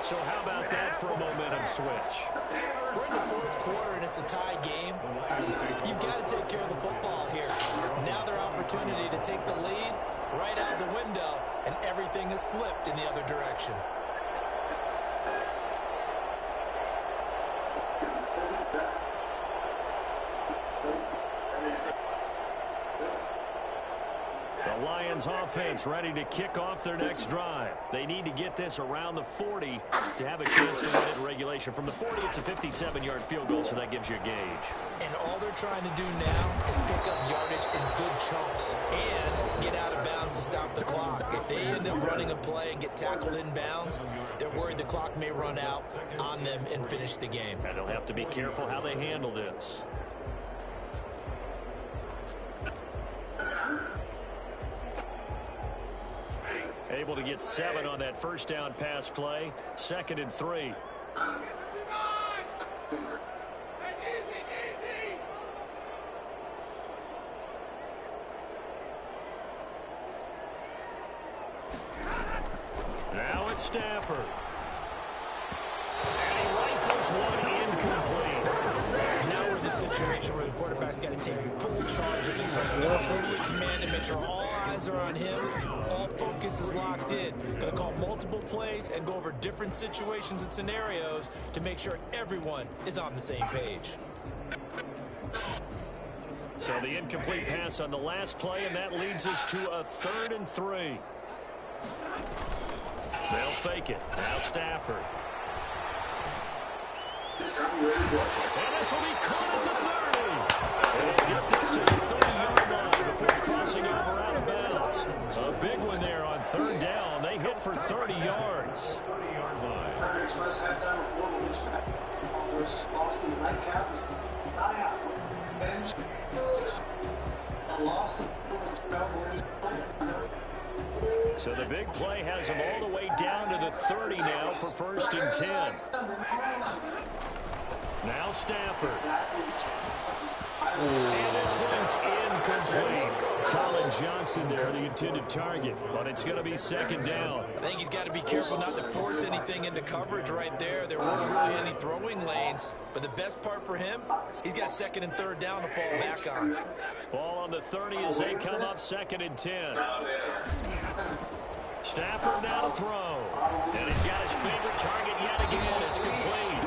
So how about that for a momentum switch? We're in the 4th quarter and it's a tie game. You've got to take care of the football here. Now their opportunity to take the lead right out the window, and everything is flipped in the other direction. The Lions offense ready to kick off their next drive. They need to get this around the 40 to have a chance to win it in regulation. From the 40, it's a 57-yard field goal, so that gives you a gauge. And all they're trying to do now is pick up yardage in good chunks and get out of bounds to stop the clock. If they end up running a play and get tackled in bounds, they're worried the clock may run out on them and finish the game. And they'll have to be careful how they handle this. to get 7 on that first down pass play. 2nd and 3. Now it's Stafford. And he rifles one incomplete. Now we're in the situation where the quarterback's got to take full charge of his own. Totally command and make sure all eyes are on him. All focus is locked in. Going to call multiple plays and go over different situations and scenarios to make sure everyone is on the same page. So the incomplete pass on the last play, and that leads us to a 3rd and 3. They'll fake it. Now Stafford. And this will be caught at the 30. And he'll get this to the 30-yard line before crossing over out of bounds. A big one there on 3rd down. They hit for 30 yards. 30-yard line. So the big play has them all the way down to the 30 now for 1st and 10. Now Stafford. And this one's incomplete. Colin Johnson there, the intended target, but it's going to be 2nd down. I think he's got to be careful not to force anything into coverage right there. There weren't really any throwing lanes, but the best part for him, he's got 2nd and 3rd down to fall back on. Ball on the 30 as they come up 2nd and 10. Stafford now to throw. And he's got his favorite target yet again. It's complete.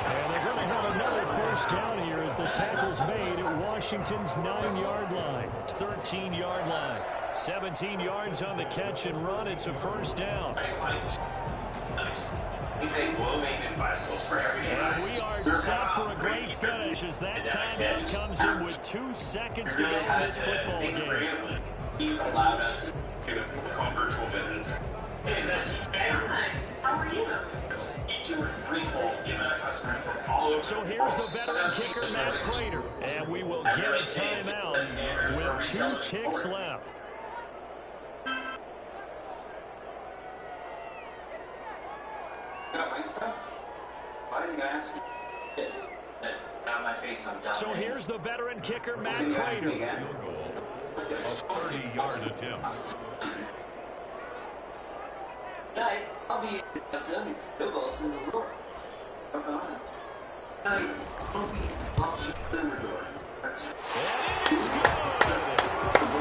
And they're going to have another 1st down here as the tackle's made at Washington's 9-yard line. 13-yard line. 17 yards on the catch and run. It's a 1st down. And we are set for a great finish as that timeout comes in with 2 seconds to go in this football game. He's allowed us to become virtual visits. How are you? Each and free fall given to customers from all over. So here's the veteran kicker, Matt Prater. And we will get a timeout with 2 ticks left. So here's the veteran kicker, Matt Prater. A 30-yard attempt. I'll be at 70 field goals in the world. And it is good.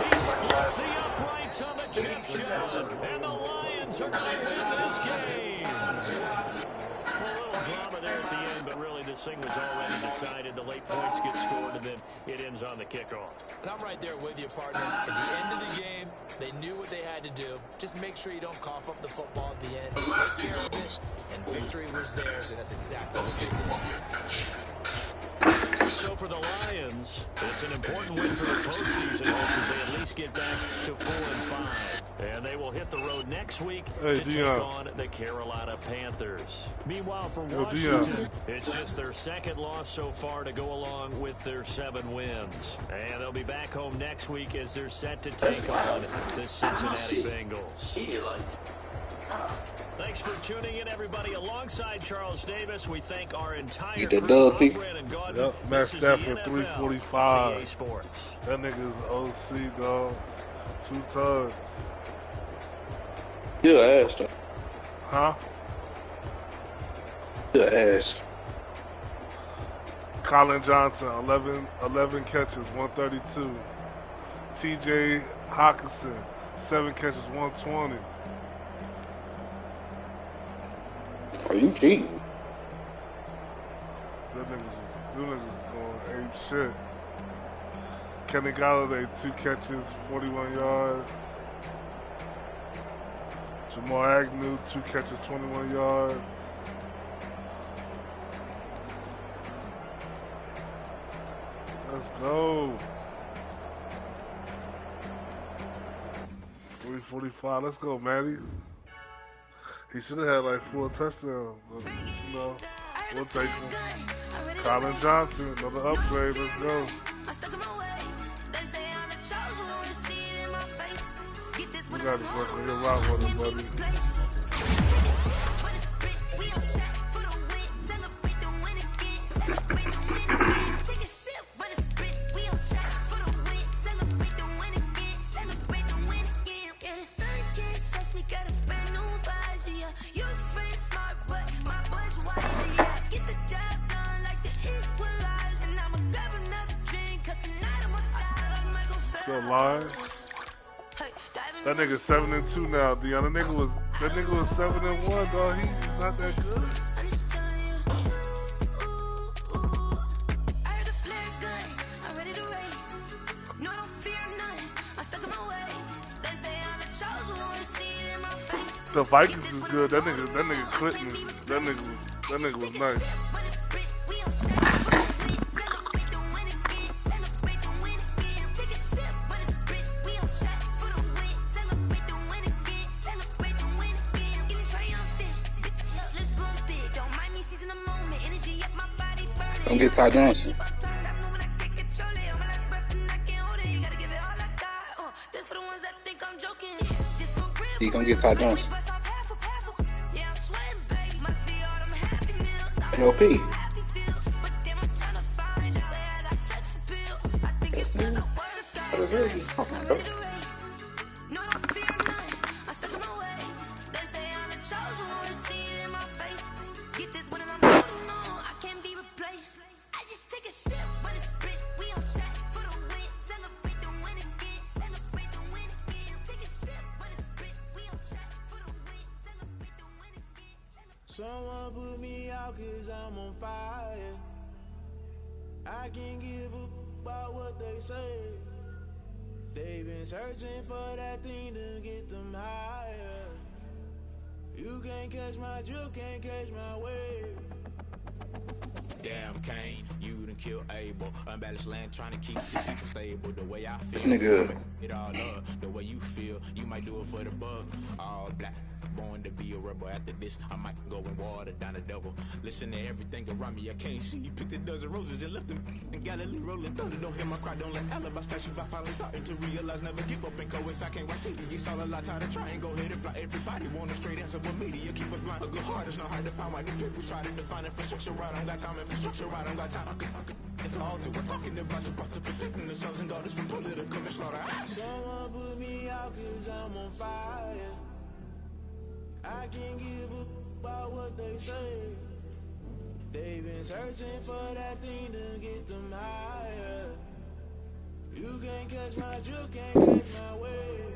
He splits the uprights on the chip shot. And the Lions are going to win this game. A little drama there at the end, but really this thing was already decided. The late points get scored, and then it ends on the kickoff. And I'm right there with you, partner. At the end of the game, they knew what they had to do. Just make sure you don't cough up the football at the end. Just take care of it, and victory was theirs, and that's exactly what they did. So for the Lions, it's an important win for the postseason as they at least get back to 4-5. And they will hit the road next week to take on the Carolina Panthers. Meanwhile, for Washington, it's just their 2nd loss so far to go along with their 7 wins. And they'll be back home next week as they're set to take on the Cincinnati Bengals. Thanks for tuning in, everybody. Alongside Charles Davis, we thank our entire crew. Yep, Matt Stafford, 345. That nigga's OC, dog. 2 times. Good ass, though. Huh? Good ass. Colin Johnson, 11 catches, 132. T.J. Hockenson, 7 catches, 120. Are you cheating? Them niggas going ape shit. Kenny Golladay, 2 catches, 41 yards. Jamal Agnew, 2 catches, 21 yards. Let's go. 345. Let's go, Matty. He should have had like 4 touchdowns. But, you know, we'll take him. Colin Johnson, another upgrade. Let's go. You gotta fucking get rock with him, buddy. Still live. That nigga 7-2 now, Dion. That nigga was 7-1, dog. He's not that good. The Vikings is good. That nigga Clinton. That nigga was nice. Don't get Ty Johnson. He gonna get Ty Johnson. LP. Someone put me out 'cause I'm on fire. I can't give up about what they say. They've been searching for that thing to get them higher. You can't catch my drift, can't catch my wave. Damn Kane, you done killed Abel. Unbalanced land trying to keep the people stable. The way I feel, this nigga. It all up. The way you feel, you might do it for the bug. All black. Born to be a rebel. After this, I might go and water down the devil. Listen to everything around me, I can't see. You picked a dozen roses and left them in Galilee rolling thunder. Don't hear my cry, don't let alibis pass you. I finally starting to realize, never give up and coincide. Can't watch TV, it's all a lot. Tired of trying, go ahead and fly. Everybody want a straight answer, but media keep us blind. A good heart is not hard to find. Why the people try to define infrastructure right? I don't got time, infrastructure right? I don't got time. It's all to we're talking about you, about to protecting the sons and daughters from political slaughter. Someone put me out 'cause I'm on fire. I can't give up about what they say. They've been searching for that thing to get them higher. You can't catch my drift, can't catch my wave.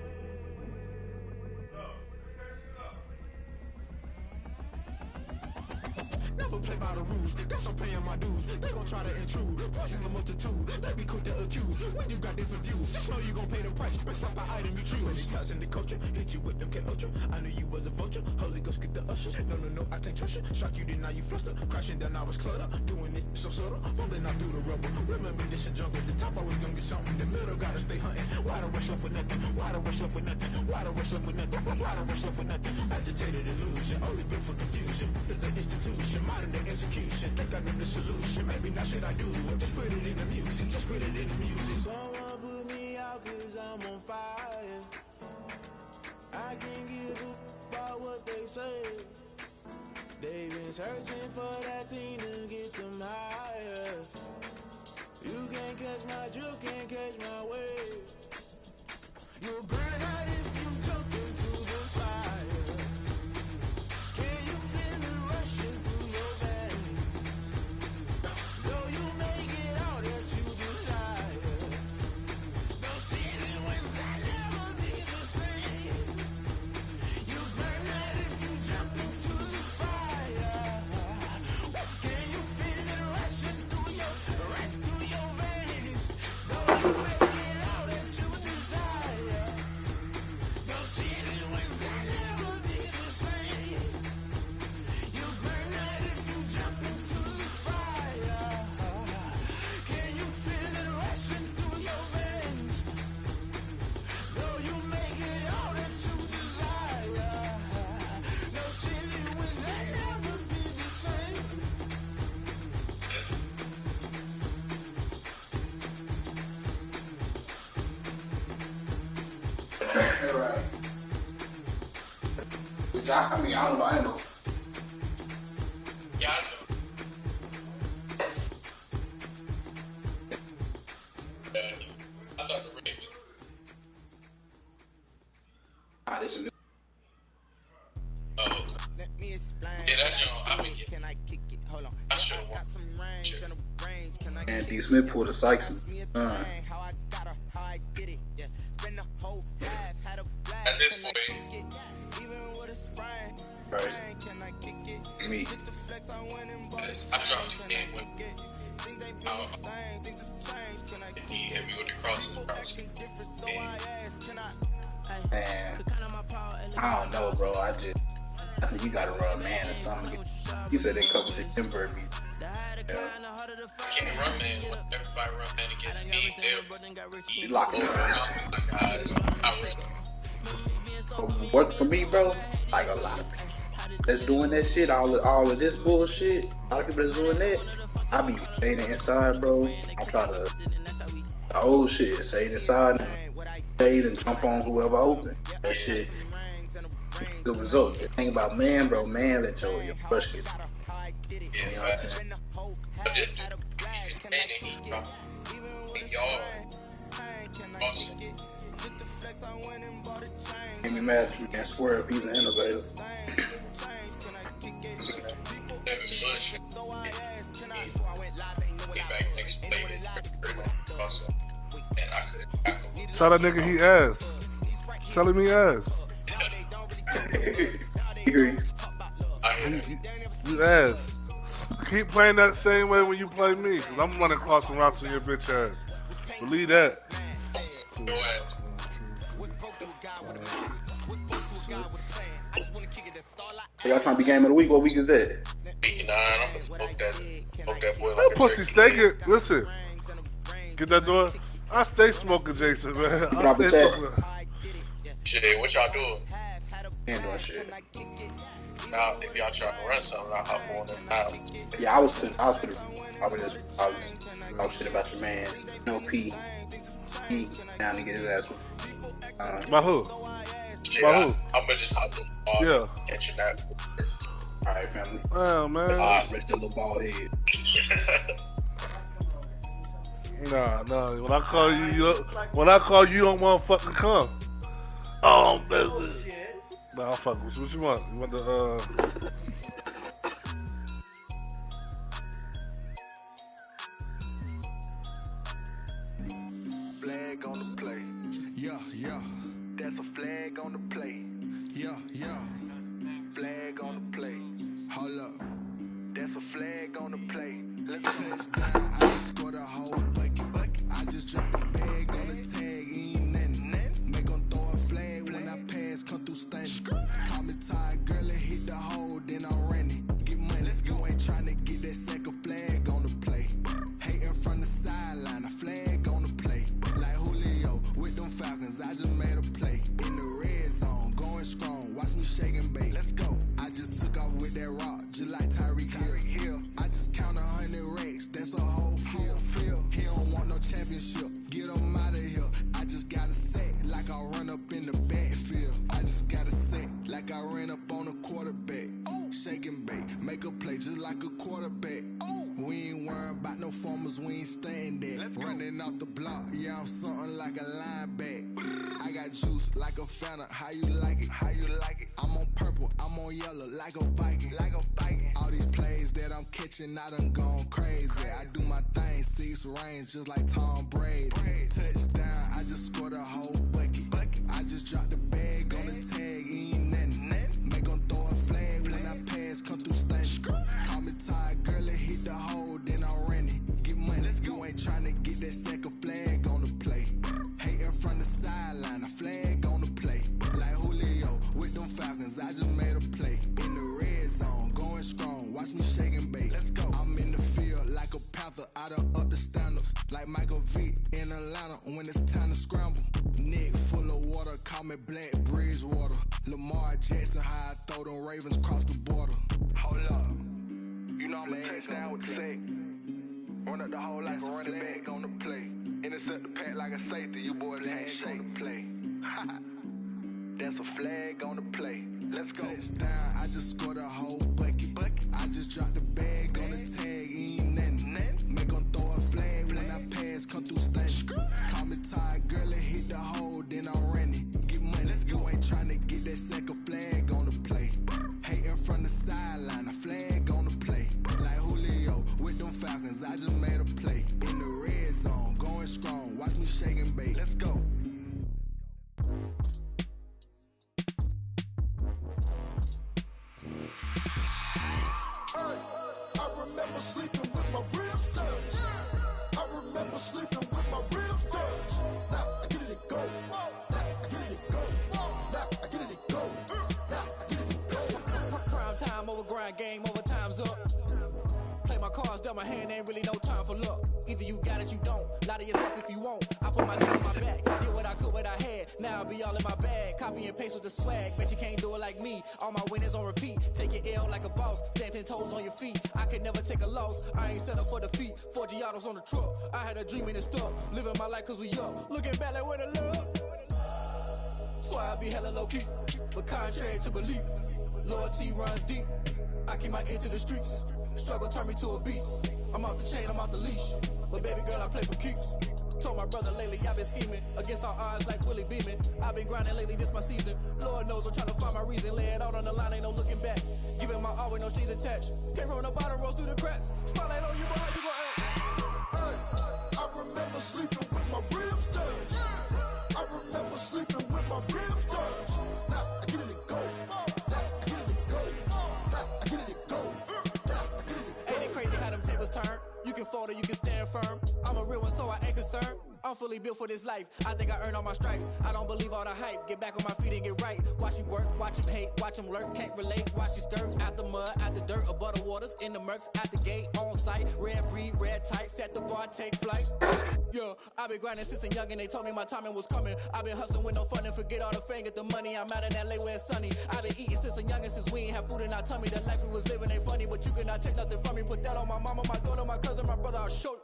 Never play by the rules, guess I'm paying my dues. They gon' try to intrude, poison the multitude. They be quick to accuse, when you got different views. Just know you gon' pay the price, based off the item you choose. Many ties in the culture, hit you with MK Ultra. I knew you was a vulture, Holy Ghost get the ushers. No, I can't trust you. Shock you, then now you fluster. Crashing down, I was clutter. Doing this so subtle, fumbling out through the rubble. Remember this and jump at the top, I was gonna get something. In the middle, gotta stay hunting. Why the rush left with nothing? Why the rush left with nothing? Why the rush left with nothing? Why the rush left with nothing? Agitated illusion, only built for confusion. The institution, modern day execution. Think I know the solution, maybe not should I do it. Just put it in the music, just put it in the music. Someone put me out 'cause I'm on fire. I can't give up about what they say. They've been searching for that thing to get them higher. You can't catch my drift, can't catch my wave. You'll burn out if you jump into the fire. Can you feel it rushing through your veins? Though you make it all that you desire. No ceiling wins that never be the same. You burn out if you jump into the fire. Can you feel it rushing through your veins? Though you make it all that you desire. No ceiling wins that never be the same. You burn out if you jump into the fire. Can you feel it rushing through your veins? Though you make it all that you desire. No ceiling wins that never be the same. Right. Josh, I mean, I don't know. I know. Yeah, I thought the Ravens. This is. Oh, yeah, that joint, I would get. I should have won. And D. Smith pulled a Sykes. At this point, Right. Me. yes, I dropped the game when he hit me with the cross. Man, I don't know, bro. I think you gotta run man or something. He said they couple September beat. Yeah. I can't run man when everybody run man against me. He locking up. I run. What for me, bro? Like a lot of people that's doing that shit, all of this bullshit. A lot of people that's doing that. I be staying inside, bro. I'm trying to the old shit, stay inside and fade and jump on whoever open. That shit, good results. The thing about man, bro, man, let your crush get. Yeah, You know what I'm saying? but it y'all awesome. Can't be mad at you, can't swear if he's an innovator. Devin Bush. Get back next play. Also, and I could. Tell that nigga he ass. Tell him he ass. You ass. Keep playing that same way when you play me, cause I'm running across the routes on your bitch ass. Believe that. Your ass. Y'all trying to be game of the week? What week is that? Week 9. I'm gonna smoke that boy That like a pussy turkey. steak it. Listen. Get that door. I stay smoking, Jason, man. I Drop a stay check. smoking. Shit, what y'all doing? Ain't doing shit. Now, if y'all trying to run something, I'll hop on it now. Yeah, I was talk shit about your man. No P. He down to get his ass with. By who? Shit, By who? I'm gonna just hop on Yeah. catching that. Alright, family. Oh, man. Rest the little ball head. Nah. When I call you, don't want to fucking come. Oh, business. Nah, I'll fuck with you. What you want? You want the, Flag on the play. Yeah. That's a flag on the play. Yeah. Flag on the play. Hold up. That's a flag on the play. Let's touchdown. I just scored a whole bucket. I just dropped a bag on the tag. Ain't nothing. Make 'em throw a flag when I pass. Come through stunning. Call me tired, girl, and hit the hole. Then I ran it. Get money. You ain't trying to get that second flag on the play. Hating from the sideline. A flag on the play. Like Julio with them Falcons. I just made a play. In the red zone. Going strong. Watch me shake and bake. Let's go. I just took off with that rock. Just like Tyreek Hill. I just count 100 racks. That's a whole field. He don't want no championship. Get him out of here. I just got a set like I run up in the backfield. I just got a set like I ran up on a quarterback. Shake and bake. Make a play just like a quarterback. We ain't worrying about no formers, we ain't staying there. Running off the block, yeah, I'm something like a lineback. I got juice like a Fanta, how you like it? I'm on purple, I'm on yellow like a Viking. All these plays that I'm catching, I done gone crazy. I do my thing, 6 range just like Tom Brady. Touchdown, I just scored a whole bucket. I just dropped the bag on the tag, ain't nothing. Make 'em throw a flag when I pass, come through stunning. Call me tired, girl, and hit the hole, then I ran it. Get money, you ain't tryna get that second flag on the play. Hating from the sideline, a flag on the play. Like Julio with them Falcons, I just made a play. In the red zone, going strong, watch me shake and bake. I'm in the field like a Panther, I done up the standards. Like Michael Vick in Atlanta when it's time to scramble. Neck full of water, call me Black Bridgewater. Lamar Jackson, how I throw them Ravens cross the border. Hold up. You know I'm a touchdown with the sack. Run up the whole like a running back on the play. Intercept the pack like a safety. You boys ain't shake the play. That's a flag on the play. Let's go. Touchdown, I just scored a whole bucket. I just dropped the bag on the tag, ain't nothing. Make them throw a flag when I pass, come through stunning. Call me tired, girl, and hit the hole, then I'm running. Get money, you ain't tryna get that second flag on the play. Hating from the sideline, a flag on the play. Like Julio with them Falcons, I just made a play. In the red zone, going strong, watch me shake and bake. Let's go. I remember sleeping with my ribs touched. I remember sleeping with my ribs touched. Now I get it go. Now I get it go. Now I get it go. Now I get it go. Prime time over grind game, over time's up. Play my cards, dealt my hand, ain't really no time for luck. Either you got it, you don't. Lie to yourself if you won't. I put my team on my back, did what I could, what I had. Now I'll be all in my bag. Copy and paste with the swag. Bet you can't do it like me. All my winners on repeat. Take your L like a boss. Stand 10 toes on your feet. I can never take a loss. I ain't set up for defeat. 4 Giottos on the truck. I had a dream and it stuck. Living my life cause we up. Looking back like where the love. So I be hella low key. But contrary to belief, loyalty runs deep. I keep my ear to the streets. Struggle turned me to a beast. I'm off the chain, I'm off the leash. But baby girl, I play for keeps. Told my brother lately, I've been scheming against all odds like Willie Beeman. I've been grinding lately, this my season. Lord knows I'm trying to find my reason. Lay it out on the line, ain't no looking back. Giving my all with no strings attached. Came from the bottom, rose through the cracks. Spotlight on you, but how you gon' act? Hey, I remember sleeping with my ribs touched. I remember sleeping with my ribs touched. Now I get it go. Now I get it go. Now I get it go. Now I get it go. Ain't it crazy how them tables turn? You can fold or you can stand firm. I'm a real one, so I ain't concerned. I'm fully built for this life. I think I earned all my stripes. I don't believe all the hype. Get back on my feet and get right. Watch you work, watch him hate, watch him lurk. Can't relate, watch you skirt. Out the mud, out the dirt, above the waters, in the murks, at the gate, on site. Red breed, red tight, set the bar, take flight. Yeah, I've been grinding since a young and they told me my timing was coming. I've been hustling with no fun and forget all the fame, get the money. I'm out in LA where it's sunny. I've been eating since a youngin', since we ain't have food in our tummy. The life we was living ain't funny, but you cannot take nothing from me. Put that on my mama, my daughter, my cousin, my brother, I'll show you.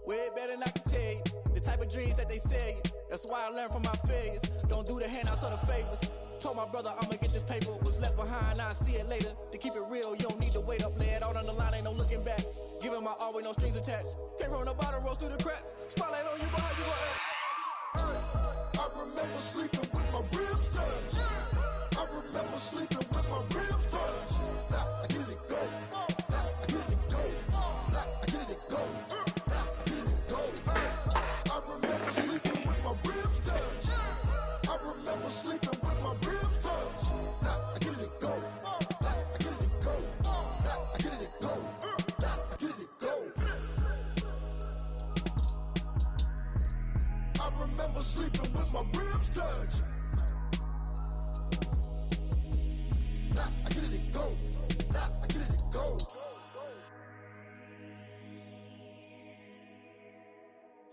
Way better than I can tell you. The type of dreams that they sell you. That's why I learned from my failures. Don't do the handouts or the favors. Told my brother I'ma get this paper. Was left behind, I'll see it later. To keep it real, you don't need to wait up. Lay it out on the line, ain't no looking back. Giving my all with no strings attached. Came from the bottom, rose through the cracks. Spotlight on you, but how you gon' act? I remember sleeping with my ribs touched. I remember sleeping with my ribs touched. Now I get it go. Now I get it go. Now I get it go. I remember sleeping with my ribs touched. I remember sleeping with my ribs touched. Now I get it go. Now I get it go. Now I get it go. Now I get it go. I remember sleeping with my ribs touched. Now I get it go. Now I get it go.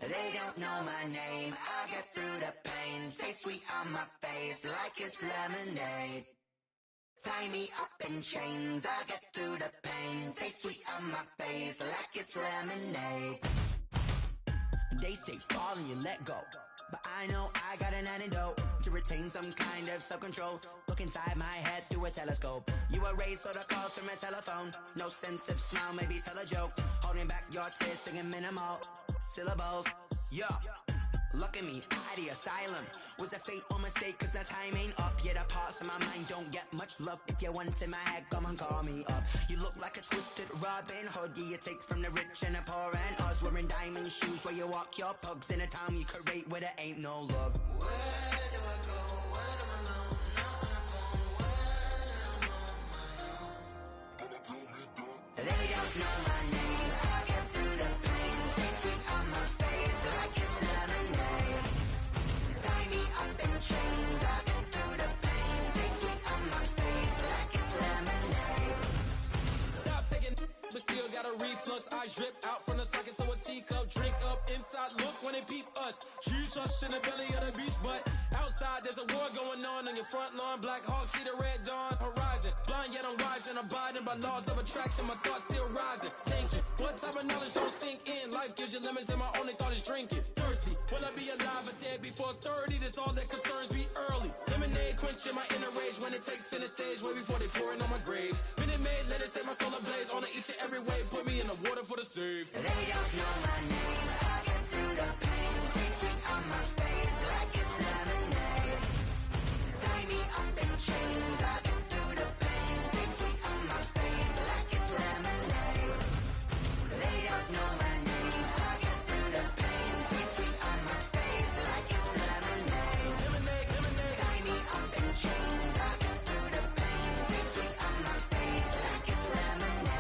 They don't know my name, I get through the pain. Taste sweet on my face like it's lemonade. Tie me up in chains, I get through the pain. Taste sweet on my face like it's lemonade. They say fall and you let go, but I know I got an antidote to retain some kind of self-control. Look inside my head through a telescope. You erase all the calls from a telephone. No sense of smile, maybe tell a joke. Holding back your tears, singing minimal syllables. Yeah, look at me, out the asylum. Was a fate or mistake, cause the time ain't up. Yeah, the parts of my mind don't get much love. If you want in my head, come and call me up. You look like a twisted Robin Hood. Yeah, you take from the rich and the poor and us. Wearing diamond shoes where you walk your pugs. In a town you create where there ain't no love. Where do I go? When I'm alone? Not on the phone. When I'm on my own. They don't know my name. I get through the pain. Taste sweet on my face like it's lemonade. Tie me up in chains. I get through the pain. Taste sweet on my face like it's lemonade. Stop taking, but still got a reflux. I drip out from the socket to a teacup. Drink up inside. Look when they peep us. She's us in the belly of the beast, but outside there's a war going on your front lawn. Black Hawk, see the red dawn horizon. Blind yet I'm rising, abiding by laws of attraction. My thoughts still rising, thinking. What type of knowledge don't sink in? Life gives you lemons and my only thought is drinking. Thirsty, will I be alive or dead before 30? That's all that concerns me early. Lemonade Quenching my inner rage when it takes center stage, way before they pouring on my grave. Minute Maid, let it set my soul ablaze. On each and every way, put me in the water for the save. They don't know my name, I get through the pain. Taste sweet on my face like it's lemonade. Tie me up in chains, I get through the pain. Taste sweet on my face like it's lemonade. They don't know my name, I get through the pain. Taste sweet on my face like it's lemonade. Lemonade, lemonade. Tie me up in chains, I get through the pain. Taste sweet on my face like it's lemonade.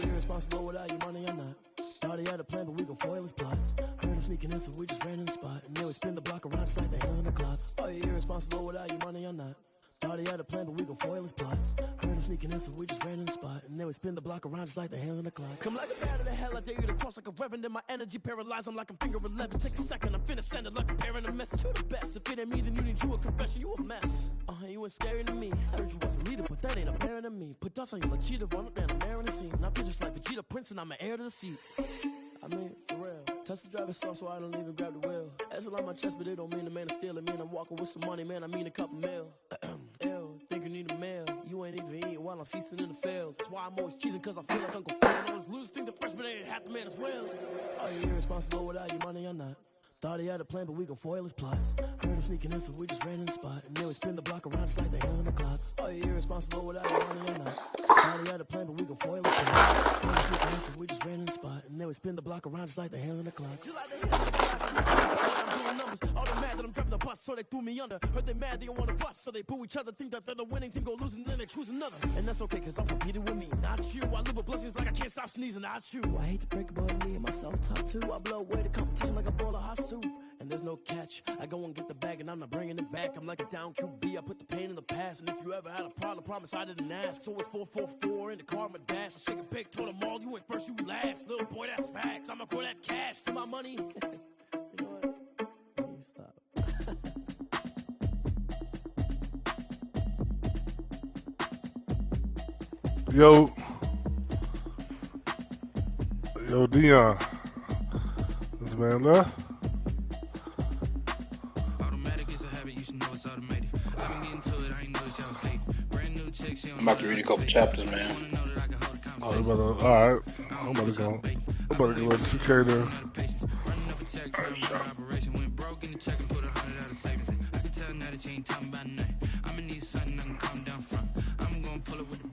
Irresponsible without your money or not. Thought he had a plan, but we gon' foil his plot. Heard him sneaking in, so we just ran in the spot. And then we spin the block around just like the hands on the clock. Are you irresponsible without your money or not? Thought he had a plan, but we gon' foil his plot. Heard him sneaking in, so we just ran in the spot. And then we spin the block around just like the hands on the clock. Come like a bat of the hell, I dare you to cross like a reverend. In my energy paralyzed, I'm like I'm finger 11. Take a second, I'm finna send it like a parent a message. You the best, if it ain't me, then you need you a confession. You a mess. You ain't scary to me. I heard you was a leader, but that ain't apparent to me. Put dust on you like cheetah, run up down the air in the scene. I feel just like Vegeta Prince, and I'm an heir to the seat. I mean, for real. Touch the driver's soft, so I don't even grab the wheel. That's on my chest, but it don't mean the man is stealing. Mean I'm walking with some money, man. I mean a couple mil. Ew, think you need a meal. You ain't even eating while I'm feasting in the field. That's why I'm always cheesing, cause I feel like Uncle Phil. I always lose, think the freshman ain't half the man as well. Are you irresponsible without your money or not? Thought he had a plan, but we gon' foil his plot. Heard him sneaking in, so we just ran in the spot. And then we spin the block around just like the hands on the clock. Are you irresponsible without your money or not? Thought he had a plan, but we gon' foil his plot. Heard him sneaking in, so we just ran in the spot. And then we spin the block around just like the hands on the clock. Just like the hands on the clock, I'm doing numbers. All they mad that I'm driving the bus, so they threw me under. Heard they mad, they don't wanna bust, so they boo each other. Think that they're the winning team, go losing, then they choose another. And that's okay, cause I'm competing with me, not you. I live with blessings like I can't stop sneezing, not you. I hate to break about me and my self-talk too. I blow away the competition like a bowl of hot soup. And there's no catch. I go and get the bag and I'm not bringing it back. I'm like a down QB. I put the pain in the past. And if you ever had a problem, promise I didn't ask. So it's 444 in the car, my dash. I shake a big, told them all, you went first, you last. Little boy, that's facts. I'ma grow that cash to my money. You know what? Let me stop. Yo, Dion. This man left. I'm about to read a couple chapters, man. Alright. I'm about to go let 2K there. I'm gonna need something I can calm down from. I'm gonna pull it with the